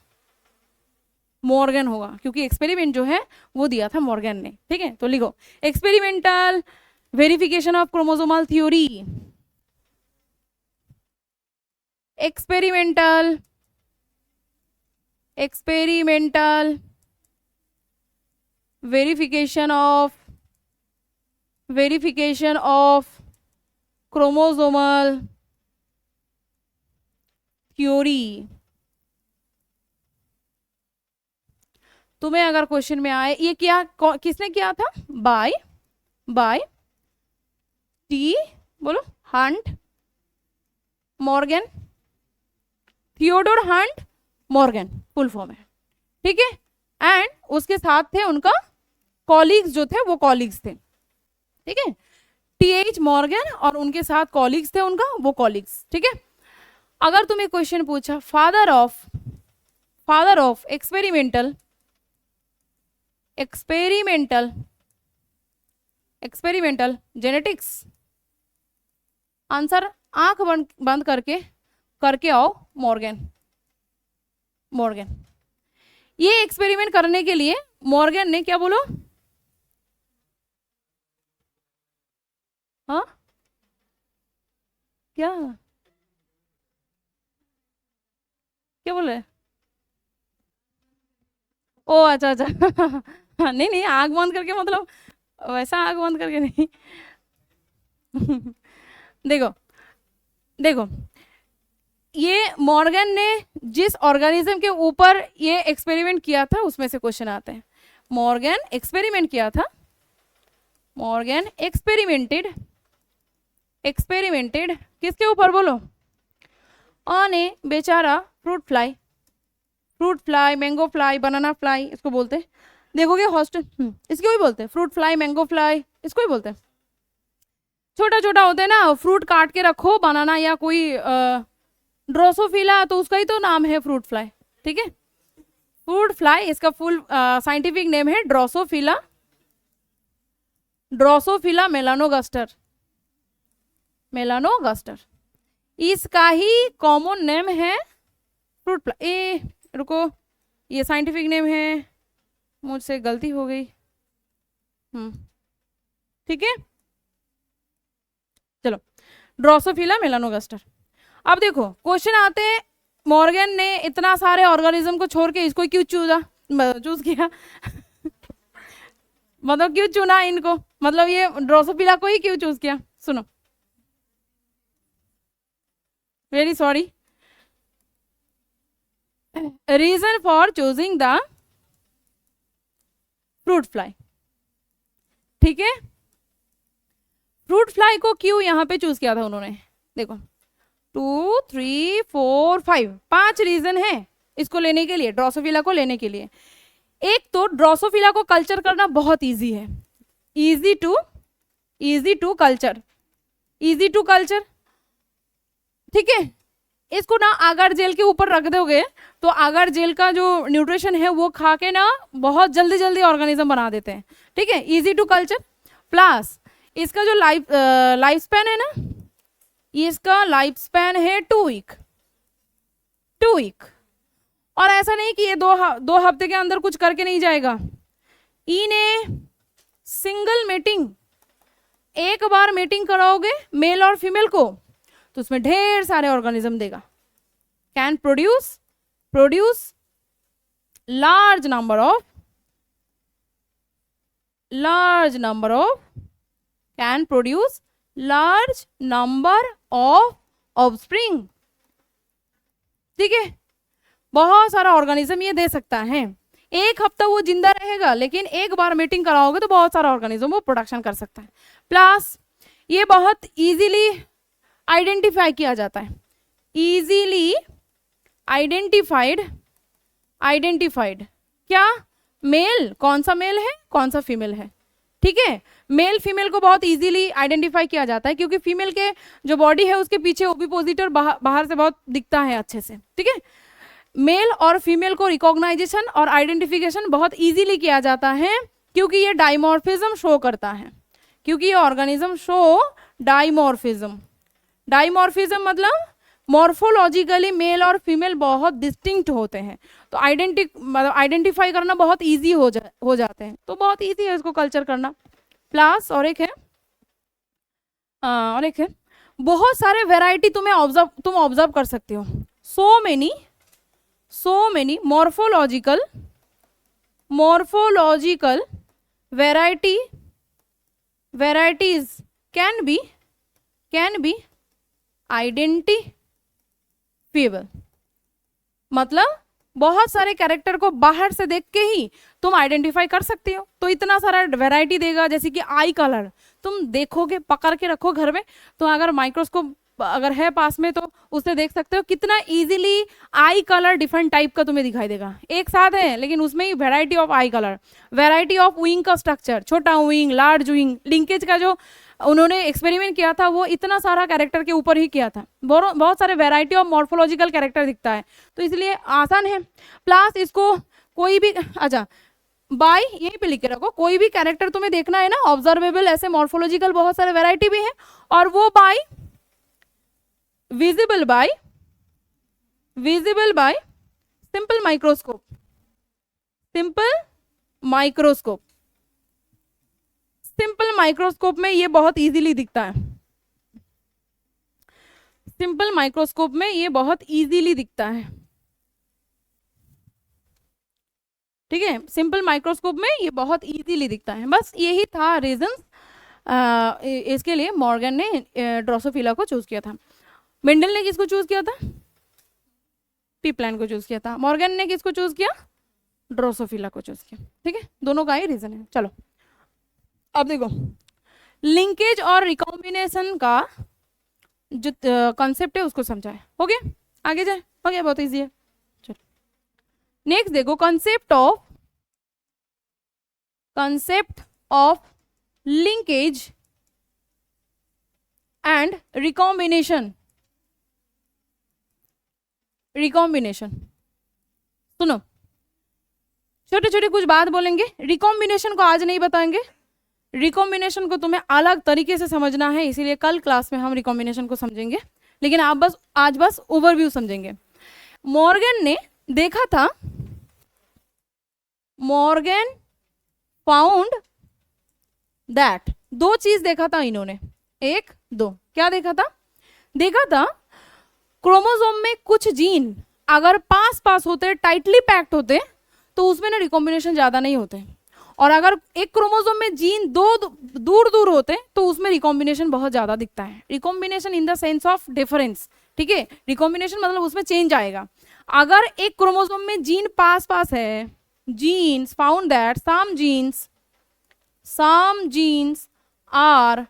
मॉर्गन होगा, क्योंकि एक्सपेरिमेंट जो है वो दिया था मॉर्गन ने, ठीक है। तो लिखो experimental verification of chromosomal theory, experimental verification of chromosomal theory। तुम्हें अगर क्वेश्चन में आए ये क्या, किसने किया था? बाय टी, बोलो, Hunt, Morgan, Theodore Hunt Morgan full form है, ठीक है। एंड उसके साथ थे उनका कॉलीग्स जो थे, वो कॉलीग्स थे, ठीक है। टीएच मॉर्गन और उनके साथ कॉलीग्स थे उनका, वो कॉलीग्स, ठीक है। अगर तुम्हें क्वेश्चन पूछा father of experimental genetics, answer आंख बंद करके आओ मॉर्गन। ये एक्सपेरिमेंट करने के लिए मॉर्गन ने क्या बोलो? हाँ क्या बोले? ओ अच्छा नहीं आंख बंद करके, मतलब वैसा आंख बंद करके नहीं। देखो ये मॉर्गन ने जिस ऑर्गेनिज्म के ऊपर ये एक्सपेरिमेंट किया था उसमें से क्वेश्चन आते हैं। मॉर्गन एक्सपेरिमेंटेड किसके ऊपर बोलो? ऑन ए बेचारा फ्रूट फ्लाई, मैंगो फ्लाई, बनाना फ्लाई इसको बोलते हैं। देखोगे हॉस्टल इसको भी बोलते हैं, फ्रूट फ्लाई, मैंगो फ्लाई इसको भी बोलते हैं। छोटा होता है ना, फ्रूट काट के रखो, बनाना या कोई ड्रोसोफिला, तो उसका ही तो नाम है फ्रूट फ्लाई, ठीक है। फ्रूट फ्लाई, इसका फुल साइंटिफिक नेम है ड्रोसोफिला मेलानोगास्टर। इसका ही कॉमन नेम है फ्रूट फ्लाई। रुको, ये साइंटिफिक नेम है, मुझसे गलती हो गई, ठीक है। चलो, ड्रोसोफिला मेलानोगास्टर। अब देखो क्वेश्चन आते हैं, मॉर्गन ने इतना सारे ऑर्गेनिज्म को छोड़ के इसको क्यों चूज किया? मतलब क्यों चुना इनको, मतलब ये ड्रोसोफिला को ही क्यों चूज किया? सुनो, very sorry, reason for choosing the fruit fly, ठीक है। फ्रूट फ्लाई को क्यों यहाँ पे चूज किया था उन्होंने? देखो 2, 3, 4, 5 रीजन है इसको लेने के लिए, ड्रोसोफिला को लेने के लिए। एक तो ड्रोसोफिला को कल्चर करना बहुत इजी है, इजी टू कल्चर, ठीक है। इसको ना आगार जेल के ऊपर रख दोगे तो आगार जेल का जो न्यूट्रिशन है वो खा के ना बहुत जल्दी ऑर्गेनिज्म बना देते हैं, ठीक है। इजी टू कल्चर, प्लस इसका जो लाइफ स्पैन है ना, इसका लाइफ स्पैन है 2 वीक। और ऐसा नहीं कि ये दो हफ्ते के अंदर कुछ करके नहीं जाएगा। इन ए सिंगल मीटिंग, एक बार मीटिंग कराओगे मेल और फीमेल को तो उसमें ढेर सारे ऑर्गेनिज्म देगा। Can produce large number of can produce large number of offspring, ठीक है। बहुत सारा ऑर्गेनिज्म ये दे सकता है। एक हफ्ता वो जिंदा रहेगा, लेकिन एक बार मीटिंग कराओगे तो बहुत सारा ऑर्गेनिज्म वो प्रोडक्शन कर सकता है। प्लस ये बहुत इजीली आइडेंटिफाई किया जाता है, इजीली आइडेंटिफाइड क्या? मेल कौन सा मेल है, कौन सा फीमेल है, ठीक है। मेल फीमेल को बहुत इजीली आइडेंटिफाई किया जाता है क्योंकि फीमेल के जो बॉडी है उसके पीछे ओविपोजिटर बाहर से बहुत दिखता है अच्छे से, ठीक है। मेल और फीमेल को रिकॉग्नाइजेशन और आइडेंटिफिकेशन बहुत इजीली किया जाता है क्योंकि ये डाइमॉर्फिज्म शो करता है, क्योंकि ये ऑर्गेनिज्म शो डाइमॉर्फिज्म। डाइमॉर्फिज्म मतलब मॉर्फोलॉजिकली मेल और फीमेल बहुत डिस्टिंक्ट होते हैं, तो आइडेंटिफाई करना बहुत इजी हो जाते हैं, तो बहुत इजी है इसको कल्चर करना। प्लस और एक है बहुत सारे वेराइटी तुम ऑब्जर्व कर सकते हो। So many morphological varieties can be identifiable, मतलब बहुत सारे कैरेक्टर को बाहर से देख के ही तुम आइडेंटिफाई कर सकते हो। तो इतना सारा वैरायटी देगा, जैसे कि आई कलर तुम देखोगे, पकड़ के रखो घर में, तो अगर माइक्रोस्कोप अगर है पास में तो उससे देख सकते हो कितना easily eye colour different type का तुम्हें दिखाई देगा। एक साथ है लेकिन उसमें ही variety of eye colour, variety of wing का स्ट्रक्चर, छोटा विंग, लार्ज विंग, लिंकेज का जो उन्होंने एक्सपेरिमेंट किया था वो इतना सारा कैरेक्टर के ऊपर ही किया था। बहुत सारे वैरायटी ऑफ मॉर्फोलॉजिकल कैरेक्टर दिखता है, तो इसलिए आसान है। प्लस इसको कोई भी, अच्छा बाय यहीं पे लिख के रखो, कोई भी कैरेक्टर तुम्हें देखना है ना ऑब्जर्वेबल, ऐसे मॉर्फोलॉजिकल बहुत सारे वैरायटी भी है, और वो bye visible by simple microscope में ये बहुत इजीली दिखता है। सिंपल माइक्रोस्कोप में ये बहुत इजीली दिखता है, ठीक है। सिंपल माइक्रोस्कोप में ये बहुत इजीली दिखता है। बस यही था रीजन इसके लिए मॉर्गन ने ड्रोसोफिला को चूज किया था। मेंडल ने किसको चूज किया था? पी प्लांट को चूज किया था। मॉर्गन ने किसको चूज किया? ड्रोसोफिला को चूज किया, ठीक है। दोनों का ही रीजन है। चलो अब देखो, लिंकेज और रिकॉम्बिनेशन का जो कॉन्सेप्ट है उसको समझाए। हो गया, आगे जाए, हो गया, बहुत इजी है। चलो नेक्स्ट देखो, concept of linkage and recombination. सुनो, छोटे छोटे कुछ बात बोलेंगे। रिकॉम्बिनेशन को आज नहीं बताएंगे, रिकॉम्बिनेशन को तुम्हें अलग तरीके से समझना है, इसीलिए कल क्लास में हम रिकॉम्बिनेशन को समझेंगे, लेकिन आप आज बस ओवरव्यू समझेंगे। मॉर्गन ने देखा था, मॉर्गन फाउंड दैट, दो चीज देखा था इन्होंने, एक दो, क्या देखा था? देखा था क्रोमोसोम में कुछ जीन अगर पास पास होते, टाइटली पैक्ड होते, तो उसमें ना रिकॉम्बिनेशन ज्यादा नहीं होते, और अगर एक क्रोमोसोम में जीन दो दूर दूर होते तो उसमें रिकॉम्बिनेशन बहुत ज्यादा दिखता है। Recombination in the sense of difference, ठीक है। रिकॉम्बिनेशन मतलब उसमें चेंज आएगा। अगर एक क्रोमोसोम में जीन पास पास है, genes found that some genes are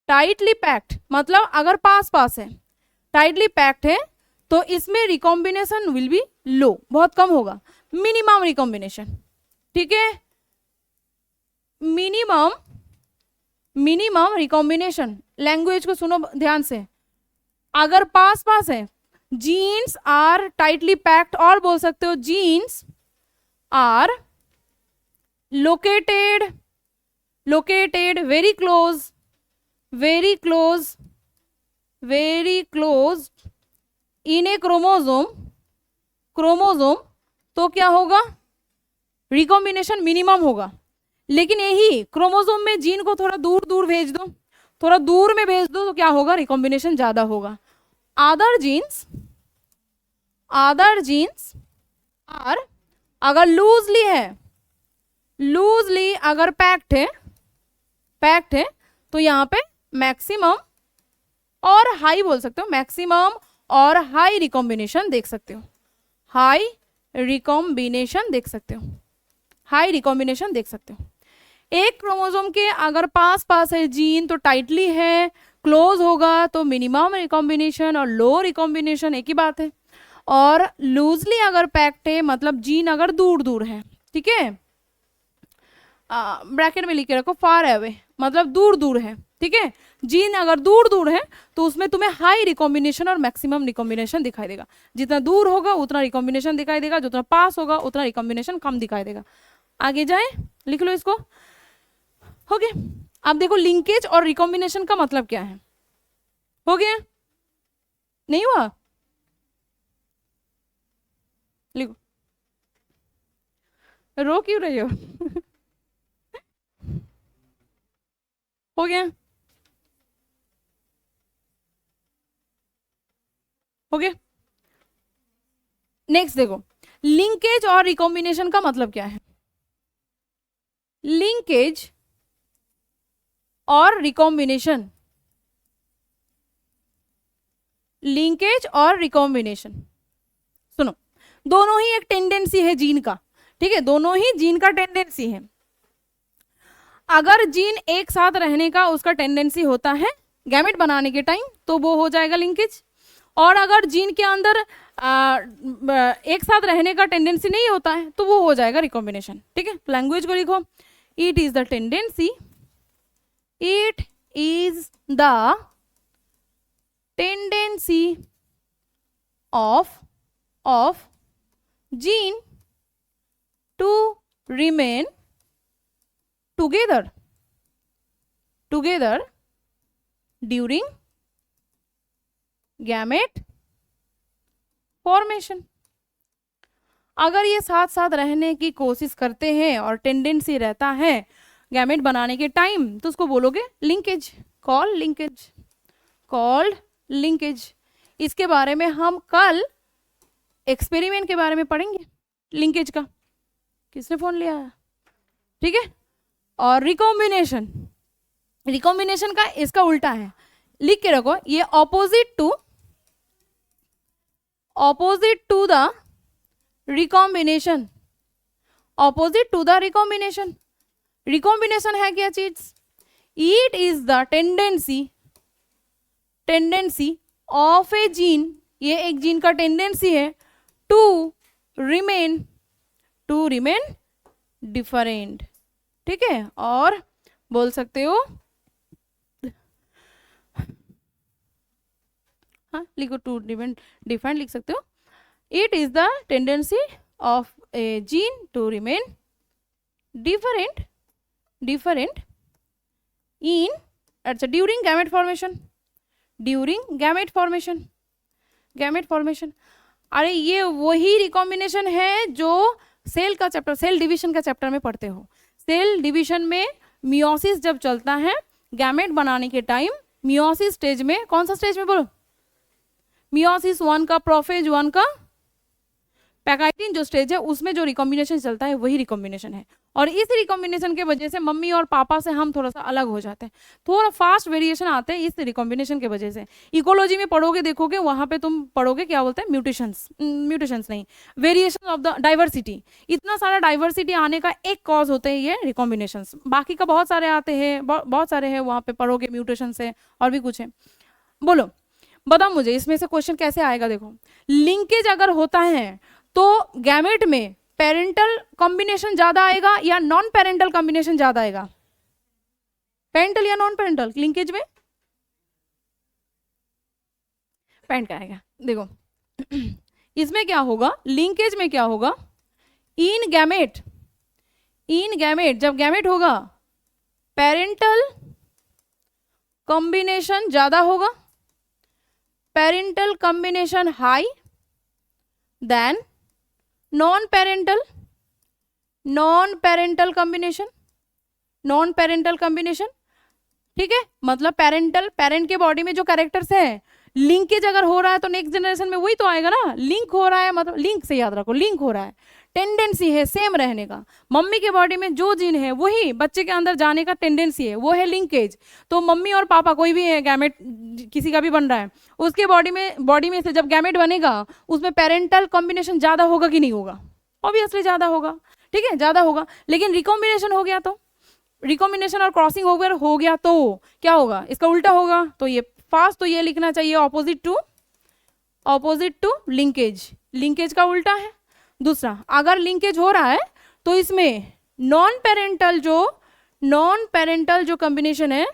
tightly packed, मतलब अगर पास पास है, टाइटली पैक्ड है, तो इसमें रिकॉम्बिनेशन विल बी लो, बहुत कम होगा। मिनिमम रिकॉम्बिनेशन, ठीक है, मिनिमम रिकॉम्बिनेशन। लैंग्वेज को सुनो ध्यान से, अगर पास पास है, जीन्स आर टाइटली पैक्ड, और बोल सकते हो genes are located very close in a chromosome, तो क्या होगा? रिकॉम्बिनेशन मिनिमम होगा। लेकिन यही क्रोमोसोम में जीन को थोड़ा दूर दूर भेज दो, थोड़ा दूर में भेज दो, तो क्या होगा? रिकॉम्बिनेशन ज्यादा होगा। अदर जीन्स आर, अगर लूजली अगर पैक्ड है, तो यहाँ पे मैक्सिमम और हाई बोल सकते हो, मैक्सिमम और हाई रिकॉम्बिनेशन देख सकते हो, हाई रिकॉम्बिनेशन देख सकते हो। एक क्रोमोसोम के अगर पास पास है जीन तो टाइटली है, क्लोज होगा तो मिनिमम रिकॉम्बिनेशन, और लो रिकॉम्बिनेशन एक ही बात है। और लूजली अगर पैक्ड है मतलब जीन अगर दूर दूर है, ठीक है। ब्रैकेट में लिख के रखो फार अवे, मतलब दूर दूर है, ठीक है। जीन अगर दूर दूर है तो उसमें तुम्हें हाई रिकॉम्बिनेशन और मैक्सिमम रिकॉम्बिनेशन दिखाई देगा। जितना दूर होगा उतना रिकॉम्बिनेशन दिखाई देगा, जितना पास होगा उतना रिकॉम्बिनेशन कम दिखाई देगा। आगे जाए, लिख लो इसको, हो गया। अब देखो लिंकेज और रिकॉम्बिनेशन का मतलब क्या है, हो गया, नहीं हुआ, लिखो, रो क्यों रही हो हो गया, हो गया। नेक्स्ट देखो, लिंकेज और रिकॉम्बिनेशन का मतलब क्या है। लिंकेज और रिकॉम्बिनेशन, लिंकेज और रिकॉम्बिनेशन, सुनो, दोनों ही एक टेंडेंसी है जीन का, ठीक है, दोनों ही जीन का टेंडेंसी है। अगर जीन एक साथ रहने का उसका टेंडेंसी होता है गैमेट बनाने के टाइम तो वो हो जाएगा लिंकेज, और अगर जीन के अंदर एक साथ रहने का टेंडेंसी नहीं होता है तो वो हो जाएगा रिकॉम्बिनेशन, ठीक है। लैंग्वेज को लिखो, it is the tendency, it is the tendency of gene to remain together during gamete formation। अगर ये साथ साथ रहने की कोशिश करते हैं और टेंडेंसी रहता है गैमेट बनाने के टाइम तो उसको बोलोगे लिंकेज, कॉल्ड लिंकेज। इसके बारे में हम कल एक्सपेरिमेंट के बारे में पढ़ेंगे, लिंकेज का। किसने फोन लिया है, ठीक है। और रिकॉम्बिनेशन, रिकॉम्बिनेशन का इसका उल्टा है, लिख के रखो, ये opposite to the recombination, opposite to the recombination. Recombination है क्या चीज, it is the tendency of a gene, ये एक जीन का टेंडेंसी है टू रिमेन डिफरेंट, ठीक है। और बोल सकते हो, हाँ लिखो, टू रिमेन डिफरेंट लिख सकते हो। It is the tendency of a gene to remain different in, अच्छा, ड्यूरिंग गैमेट फॉर्मेशन। अरे ये वही रिकॉम्बिनेशन है जो सेल का चैप्टर, सेल डिवीजन का चैप्टर में पढ़ते हो। सेल डिवीजन में मियोसिस जब चलता है गैमेट बनाने के टाइम, मियोसिस स्टेज में, कौन सा स्टेज में बोलो, मियोसिस 1 का, प्रोफेज 1 का, पैकाइटिन जो स्टेज है उसमें जो रिकॉम्बिनेशन चलता है वही रिकॉम्बिनेशन है। और इस रिकॉम्बिनेशन के वजह से मम्मी और पापा से हम थोड़ा सा अलग हो जाते हैं, थोड़ा फास्ट वेरिएशन आते हैं इस रिकॉम्बिनेशन के वजह से। इकोलॉजी में पढ़ोगे, देखोगे, वहां पे तुम पढ़ोगे क्या बोलते हैं, म्यूटेशंस नहीं, वेरिएशन ऑफ द डाइवर्सिटी। इतना सारा डाइवर्सिटी आने का एक कॉज होते हैं ये रिकॉम्बिनेशंस, बाकी का बहुत सारे आते हैं, बहुत सारे हैं, वहां पे पढ़ोगे म्यूटेशन से और भी कुछ है। बोलो, बताओ मुझे इसमें से क्वेश्चन कैसे आएगा। देखो, लिंकेज अगर होता है तो गैमेट में पेरेंटल कॉम्बिनेशन ज्यादा आएगा या नॉन पेरेंटल कॉम्बिनेशन ज्यादा आएगा, पेरेंटल या नॉन पेरेंटल, लिंकेज में पेरेंट का आएगा। देखो इसमें क्या होगा, लिंकेज में क्या होगा, इन गैमेट जब गैमेट होगा पेरेंटल कॉम्बिनेशन ज्यादा होगा, parental combination high than non parental combination, ठीक है। मतलब पेरेंट के बॉडी में जो कैरेक्टर्स है, लिंकेज अगर हो रहा है तो नेक्स्ट जनरेशन में वही तो आएगा ना, लिंक हो रहा है, मतलब लिंक से याद रखो, लिंक हो रहा है, टेंडेंसी है सेम रहने का। मम्मी के बॉडी में जो जीन है वही बच्चे के अंदर जाने का टेंडेंसी है, वो है लिंकेज। तो मम्मी और पापा कोई भी है, गैमेट किसी का भी बन रहा है, उसके बॉडी में से जब गैमेट बनेगा उसमें पेरेंटल कॉम्बिनेशन ज्यादा होगा कि नहीं होगा, ऑब्वियसली ज्यादा होगा, ठीक है, ज्यादा होगा। लेकिन रिकॉम्बिनेशन हो गया तो, रिकॉम्बिनेशन और क्रॉसिंग हो गया तो क्या होगा, इसका उल्टा होगा। तो ये फास्ट तो ये लिखना चाहिए, ऑपोजिट टू लिंकेज, लिंकेज का उल्टा है। दूसरा, अगर लिंकेज हो रहा है तो इसमें नॉन पेरेंटल जो कॉम्बिनेशन है,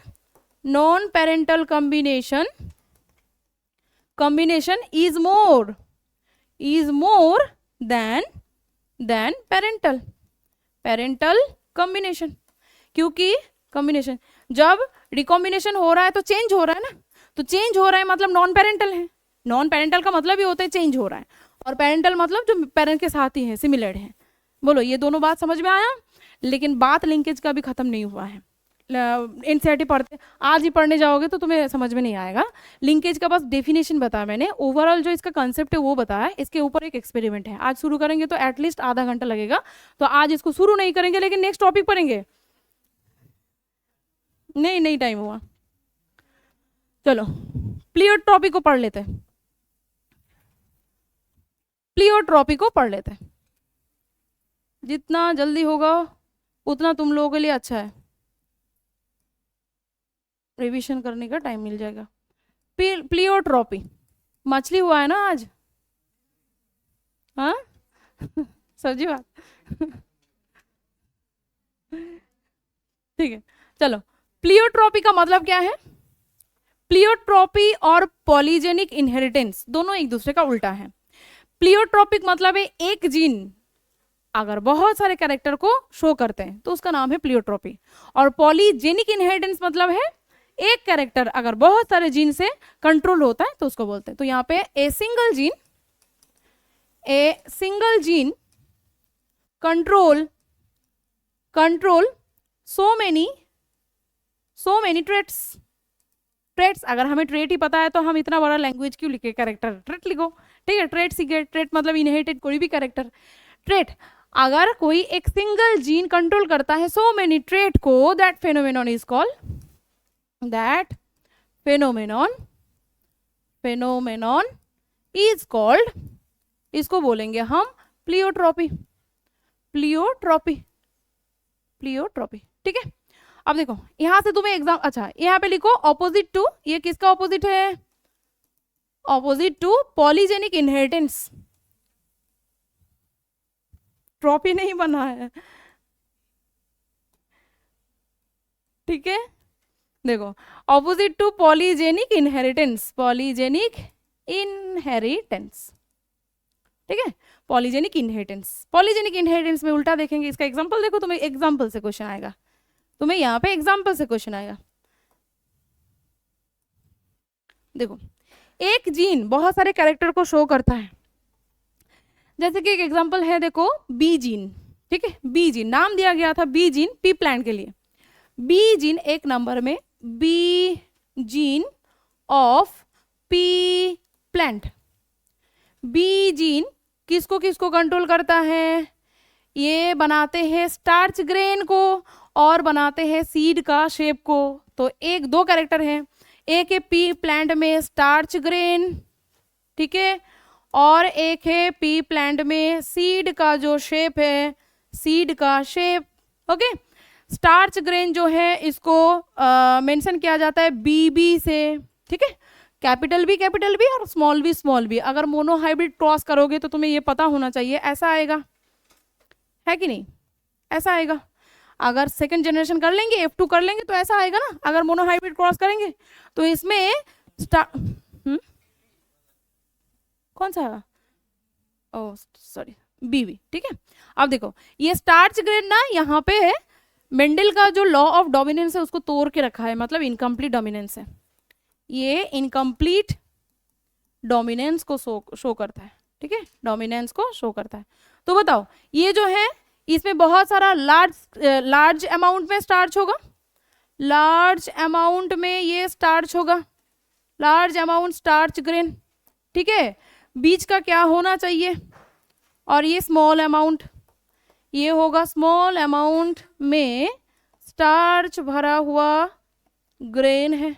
non parental combination is more than parental combination. क्योंकि कॉम्बिनेशन जब रिकॉम्बिनेशन हो रहा है तो चेंज हो रहा है ना, तो चेंज हो रहा है मतलब नॉन पेरेंटल है। नॉन पेरेंटल का मतलब ही होता है चेंज हो रहा है, और पेरेंटल मतलब जो पेरेंट के साथ ही है, सिमिलर है। बोलो ये दोनों बात समझ में आया? लेकिन बात लिंकेज का भी खत्म नहीं हुआ है। एनसीईआरटी पढ़ते आज ही पढ़ने जाओगे तो तुम्हें समझ में नहीं आएगा। लिंकेज का बस डेफिनेशन बताया मैंने, ओवरऑल जो इसका कंसेप्ट है वो बताया। इसके ऊपर एक एक्सपेरिमेंट है, आज शुरू करेंगे तो एटलीस्ट आधा घंटा लगेगा, तो आज इसको शुरू नहीं करेंगे लेकिन नेक्स्ट टॉपिक पढ़ेंगे। नहीं टाइम हुआ, चलो प्लियोट्रॉपी को पढ़ लेते हैं। प्लियोट्रॉपी को पढ़ लेते हैं, जितना जल्दी होगा उतना तुम लोगों के लिए अच्छा है, रिवीजन करने का टाइम मिल जाएगा। प्लियोट्रॉपी मछली हुआ है ना आज, हाँ सब्जी बात ठीक है चलो। प्लियोट्रॉपी का मतलब क्या है? प्लियोट्रॉपी और पॉलीजेनिक इनहेरिटेंस दोनों एक दूसरे का उल्टा है। प्लियोट्रॉपिक मतलब है एक जीन अगर बहुत सारे कैरेक्टर को शो करते हैं तो उसका नाम है प्लियोट्रॉपी, और पॉलीजेनिक इनहेरिटेंस मतलब है एक कैरेक्टर अगर बहुत सारे जीन से कंट्रोल होता है तो उसको बोलते हैं। तो यहाँ पे ए single gene control so many traits. अगर हमें ट्रेट ही पता है तो हम इतना बड़ा लैंग्वेज क्यों लिखे, कैरेक्टर ट्रेट लिखो, ठीक है। ट्रेट सीखे, ट्रेट मतलब इनहेरिटेड कोई भी कैरेक्टर ट्रेट। अगर कोई एक सिंगल जीन कंट्रोल करता है सो मेनी ट्रेट को, दैट फेनोमेनॉन इज कॉल्ड, इसको बोलेंगे हम प्लियोट्रॉपी। ठीक है। अब देखो यहां से तुम्हें एग्जाम, अच्छा यहाँ पे लिखो ऑपोजिट टू, ये किसका ऑपोजिट है? Opposite to polygenic inheritance. ट्रॉपी नहीं बना है, ठीक है। देखो ऑपोजिट टू पॉलीजेनिक इनहेरिटेंस, ठीक है। पॉलीजेनिक इनहेरिटेंस में उल्टा देखेंगे। इसका एग्जांपल देखो, तुम्हें एग्जांपल से क्वेश्चन आएगा, यहाँ पे एग्जांपल से क्वेश्चन आएगा। देखो एक जीन बहुत सारे कैरेक्टर को शो करता है, जैसे कि एक एग्जांपल है, देखो बी जीन, ठीक है। बी जीन नाम दिया गया था, बी जीन पी प्लांट के लिए। बी जीन एक नंबर में, B gene of pea plant. B gene किसको किसको कंट्रोल करता है? ये बनाते हैं स्टार्च ग्रेन को और बनाते हैं सीड का शेप को। तो एक दो कैरेक्टर हैं, एक है पी प्लांट में स्टार्च ग्रेन, ठीक है, और एक है पी प्लांट में सीड का जो शेप है, सीड का शेप, ओके। स्टार्च ग्रेन जो है इसको मेंशन किया जाता है बीबी से, ठीक है। कैपिटल बी और स्मॉल बी। अगर मोनो हाइब्रिड क्रॉस करोगे तो तुम्हें ये पता होना चाहिए, ऐसा आएगा, है कि नहीं? ऐसा आएगा। अगर सेकंड जनरेशन कर लेंगे, F2 कर लेंगे तो ऐसा आएगा ना। अगर मोनो हाइब्रिड क्रॉस करेंगे तो इसमें कौन सा? ओह सॉरी, बीबी, ठीक है। अब देखो ये स्टार्च ग्रेन ना, यहाँ पे मेंडल का जो लॉ ऑफ डोमिनेंस है उसको तोड़ के रखा है, मतलब इनकम्प्लीट डोमिनेंस है। ये इनकम्प्लीट डोमिनेंस को शो करता है, ठीक है, डोमिनेंस को शो करता है। तो बताओ ये जो है इसमें बहुत सारा लार्ज अमाउंट में स्टार्च होगा, लार्ज अमाउंट में ये स्टार्च होगा, लार्ज अमाउंट स्टार्च ग्रेन, ठीक है। बीच का क्या होना चाहिए? और ये स्मॉल अमाउंट, ये होगा स्मॉल अमाउंट में स्टार्च भरा हुआ ग्रेन है।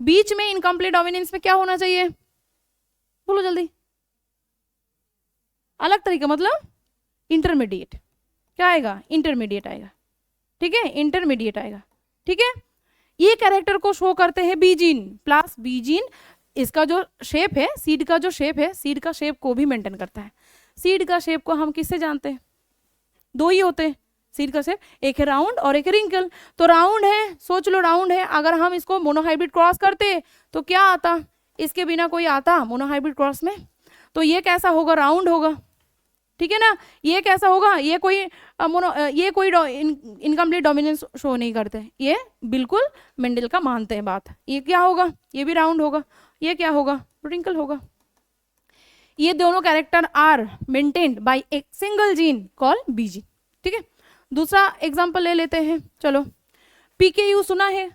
बीच में इनकम्प्लीट डोमिनेंस में क्या होना चाहिए? बोलो जल्दी। अलग तरीका मतलब इंटरमीडिएट। क्या आएगा? इंटरमीडिएट आएगा, ठीक है, इंटरमीडिएट आएगा, ठीक है। ये कैरेक्टर को शो करते हैं B gene plus B gene. इसका जो शेप है, सीड का जो शेप है, सीड का शेप को भी मेंटेन करता है। सीड का शेप को हम किससे जानते हैं? दो ही होते हैं, सीड का शेप, एक है राउंड और एक है रिंकल। तो राउंड है, सोच लो राउंड है, अगर हम इसको मोनोहाइब्रिड क्रॉस करते तो क्या आता, इसके बिना कोई आता मोनोहाइब्रिड क्रॉस में? तो ये कैसा होगा, राउंड होगा, ठीक है ना। ये कैसा होगा, ये कोई ये कोई इनकम्प्लीट डोमिनेंस शो नहीं करते, ये बिल्कुल मेंडल का मानते हैं बात। ये क्या होगा, ये भी राउंड होगा, ये क्या होगा, रिंकल होगा। ये दोनों character are maintained by a single gene call BG, ठीक है। दूसरा एग्जांपल ले लेते हैं, चलो। पीकेयू सुना है,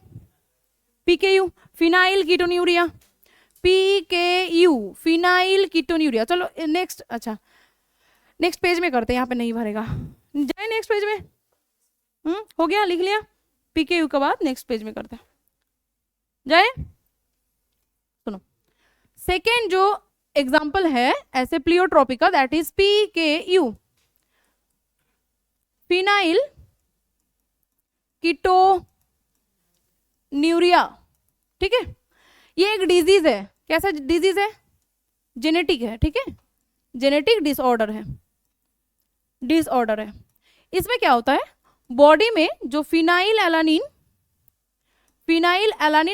PKU phenyl ketonuria, PKU phenyl ketonuria. चलो नेक्स्ट, अच्छा नेक्स्ट पेज में करते हैं, यहाँ पे नहीं भरेगा, जाए नेक्स्ट पेज में। हो गया, लिख लिया, पीकेयू के बाद नेक्स्ट पेज में करते हैं, जाए। सुनो, सेकेंड जो एग्जाम्पल है ऐसे प्लियोट्रोपिका, that is PKU phenylketonuria, ठीक है। ये एक डिजीज है, कैसा डिजीज है, जेनेटिक है, ठीक है, जेनेटिक डिसऑर्डर है, डिसऑर्डर है। इसमें क्या होता है, बॉडी में जो फिनाइल एलानिन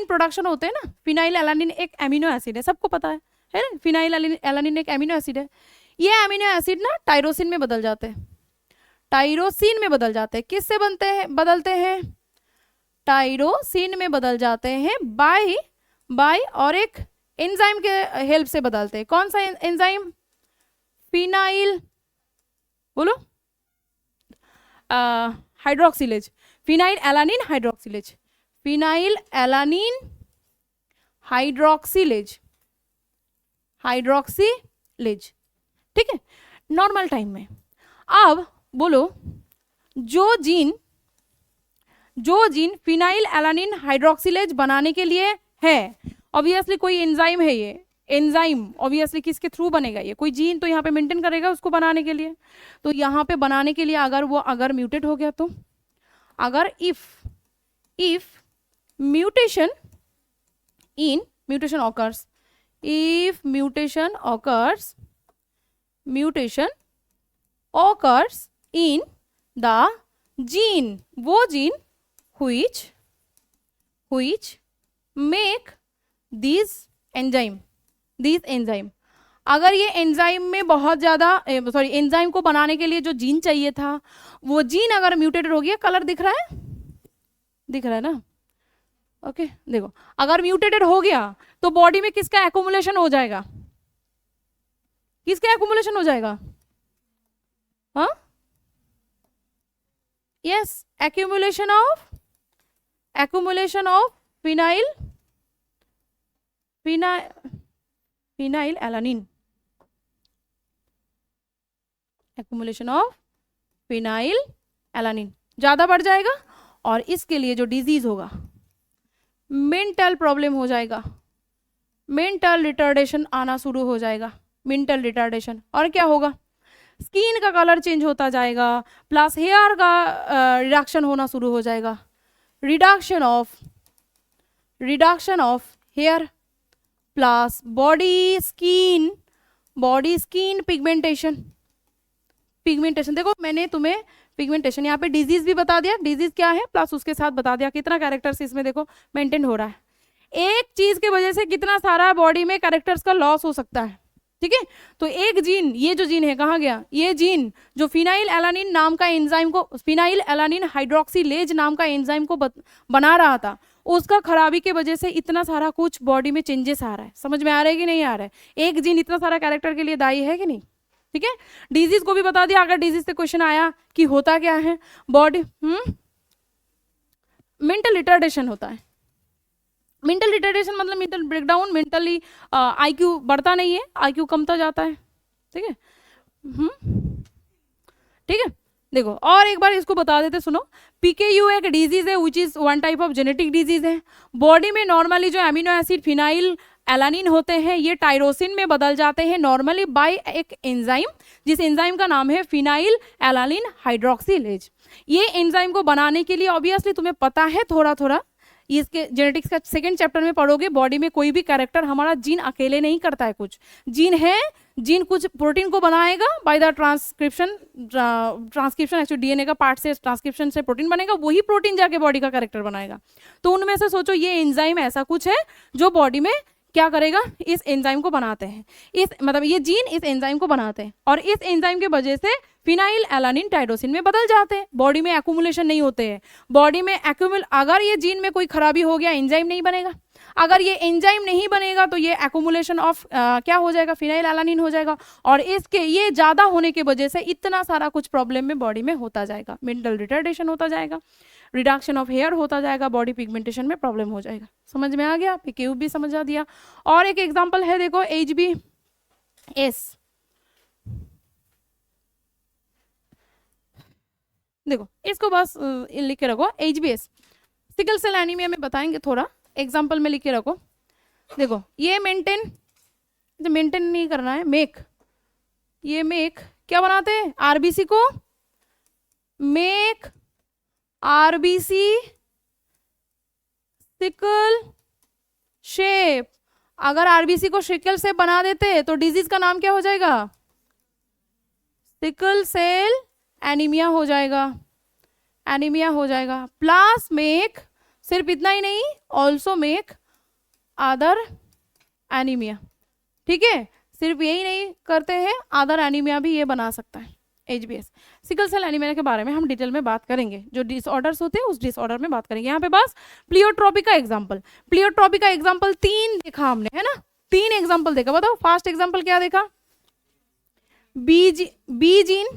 प्रोडक्शन होते हैं ना, फिनाइल एलानिन एक एमिनो एसिड है, सबको पता है ना, फिनाइल एलानिन एक एमिनो एसिड है। ये एमिनो एसिड ना टायरोसिन में बदल जाते हैं, टायरोसिन में बदल जाते हैं, किससे बदलते हैं, टायरोसिन में बदल जाते हैं बाय और एक एंजाइम के हेल्प से बदलते हैं। कौन सा एंजाइम, फिनाइल, बोलो, hydroxylase, phenyl alanine hydroxylase, phenyl alanine hydroxylase, hydroxylase, ठीक है, नॉर्मल टाइम में। अब बोलो, जो जीन फिनाइल एलानिन हाइड्रोक्सिलेज बनाने के लिए है, ऑब्वियसली कोई एंजाइम है, ये एंजाइम ऑब्वियसली किसके थ्रू बनेगा, ये कोई जीन तो यहाँ पे मेंटेन करेगा उसको बनाने के लिए। तो यहाँ पे बनाने के लिए अगर म्यूटेट हो गया, तो अगर if mutation occurs, if mutation occurs in the gene, वो gene which make these enzyme, अगर ये एंजाइम में बहुत ज़्यादा एंजाइम को बनाने के लिए जो जीन चाहिए था, वो जीन अगर म्यूटेटेड हो गया, कलर दिख रहा है ना, ओके देखो, अगर म्यूटेटेड हो गया तो बॉडी में किसका एक्युमुलेशन हो जाएगा, हाँ, yes, accumulation of phenyl alanine, accumulation of phenyl alanine ज्यादा बढ़ जाएगा, और इसके लिए जो डिजीज होगा, मेंटल प्रॉब्लम हो जाएगा, मेंटल रिटार्डेशन आना शुरू हो जाएगा, मेंटल रिटार्डेशन। और क्या होगा, स्किन का कलर चेंज होता जाएगा, प्लस हेयर का रिडक्शन होना शुरू हो जाएगा, reduction of hair, plus body skin pigmentation. देखो मैंने तुम्हें पिगमेंटेशन यहाँ पे डिजीज भी बता दिया, डिजीज क्या है, प्लस उसके साथ बता दिया कितना कैरेक्टर्स इसमें देखो मेंटेन हो रहा है। एक चीज की वजह से कितना सारा बॉडी में कैरेक्टर्स का लॉस हो सकता है, ठीक है। तो एक जीन, ये जो जीन है कहाँ गया, ये जीन जो फिनाइल एलानिन नाम का एंजाइम को, फिनाइल एलानिन हाइड्रोक्सिलेज नाम का एंजाइम को बना रहा था, उसका खराबी के वजह से इतना सारा कुछ बॉडी में चेंजेस आ रहा है। समझ में आ रहा है कि नहीं आ रहा है, एक जीन इतना सारा कैरेक्टर के लिए दायी है कि नहीं, ठीक है। डिजीज को भी बता दिया, अगर डिजीज से क्वेश्चन आया कि होता क्या है, बॉडी मेंटल रिटार्डेशन होता है। मेंटल रिटार्डेशन मतलब मेंटल ब्रेकडाउन, मेंटली आईक्यू बढ़ता नहीं है, आईक्यू कमता जाता है, ठीक है, ठीक है। देखो और एक बार इसको बता देते, सुनो, पीकेयू एक डिजीज है which is one type of genetic disease है। बॉडी में नॉर्मली जो एमिनो एसिड फिनाइल एलानिन होते हैं, ये टायरोसिन में बदल जाते हैं नॉर्मली बाय एक एंजाइम, जिस एंजाइम का नाम है फिनाइल एलानिन हाइड्रोक्सिलेज। ये एंजाइम को बनाने के लिए ऑब्वियसली तुम्हें पता है थोड़ा थोड़ा, इसके जेनेटिक्स का सेकंड चैप्टर में पढ़ोगे, बॉडी में कोई भी कैरेक्टर हमारा जीन अकेले नहीं करता है, कुछ जीन है, जीन कुछ प्रोटीन को बनाएगा by the transcription actually DNA का पार्ट से ट्रांसक्रिप्शन से प्रोटीन बनेगा, वही प्रोटीन जाके बॉडी का कैरेक्टर बनाएगा। तो उनमें से सोचो ये एंजाइम ऐसा कुछ है जो बॉडी में क्या करेगा, इस एंजाइम को बनाते हैं, इस मतलब ये जीन इस एंजाइम को बनाते हैं और इस एंजाइम की वजह से फिनाइल एलानिन टाइरोसिन में बदल जाते हैं, बॉडी में एक्यूमुलेशन नहीं होते हैं। बॉडी में अगर ये जीन में कोई खराबी हो गया एंजाइम नहीं बनेगा, अगर ये एंजाइम नहीं बनेगा तो ये एक्यूमुलेशन ऑफ क्या हो जाएगा, फिनाइल एलानिन हो जाएगा और इसके ये ज़्यादा होने की वजह से इतना सारा कुछ प्रॉब्लम में बॉडी में होता जाएगा, मेंटल रिटार्डेशन होता जाएगा, रिडक्शन ऑफ हेयर होता जाएगा, बॉडी पिगमेंटेशन में प्रॉब्लम हो जाएगा। समझ में आ गया, पीकेयू भी समझा दिया। और एक एग्जांपल है देखो HbS, देखो इसको बस लिख के रखो HbS, सिकल सेल एनीमिया में बताएंगे, थोड़ा एग्जांपल में लिख के रखो। देखो ये मेंटेन नहीं करना है, ये मेक क्या बनाते हैं, आरबीसी को मेक आरबीसी सिकल शेप। अगर आरबीसी को सिकल शेप बना देते तो डिजीज का नाम क्या हो जाएगा, सिकल सेल एनीमिया हो जाएगा। प्लस मेक, सिर्फ इतना ही नहीं, ऑल्सो मेक अदर एनीमिया, ठीक है, सिर्फ यही नहीं करते हैं, अदर एनीमिया भी ये बना सकता है HbS। सिकल सेल एनीमिया के बारे में हम डिटेल में बात करेंगे, जो डिसऑर्डर्स होते हैं उस डिसऑर्डर में बात करेंगे। यहाँ पे बस प्लियोट्रोपी का एग्जांपल 3 देखा हमने, है ना, 3 एग्जांपल देखा। बताओ फर्स्ट एग्जांपल क्या देखा, बी जीन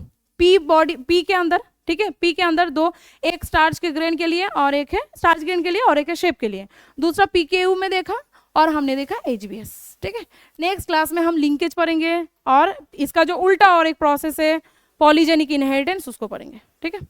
पी के अंदर, ठीक है, पी के अंदर 2, एक स्टार्च के ग्रेन के लिए और एक है स्टार्च ग्रेन के लिए और एक है शेप के लिए। दूसरा पीकेयू में देखा और हमने देखा HbS, ठीक है। नेक्स्ट क्लास में हम लिंकेज पढ़ेंगे और इसका जो उल्टा और एक प्रोसेस है पॉलीजेनिक इनहेरिटेंस, उसको पढ़ेंगे, ठीक है।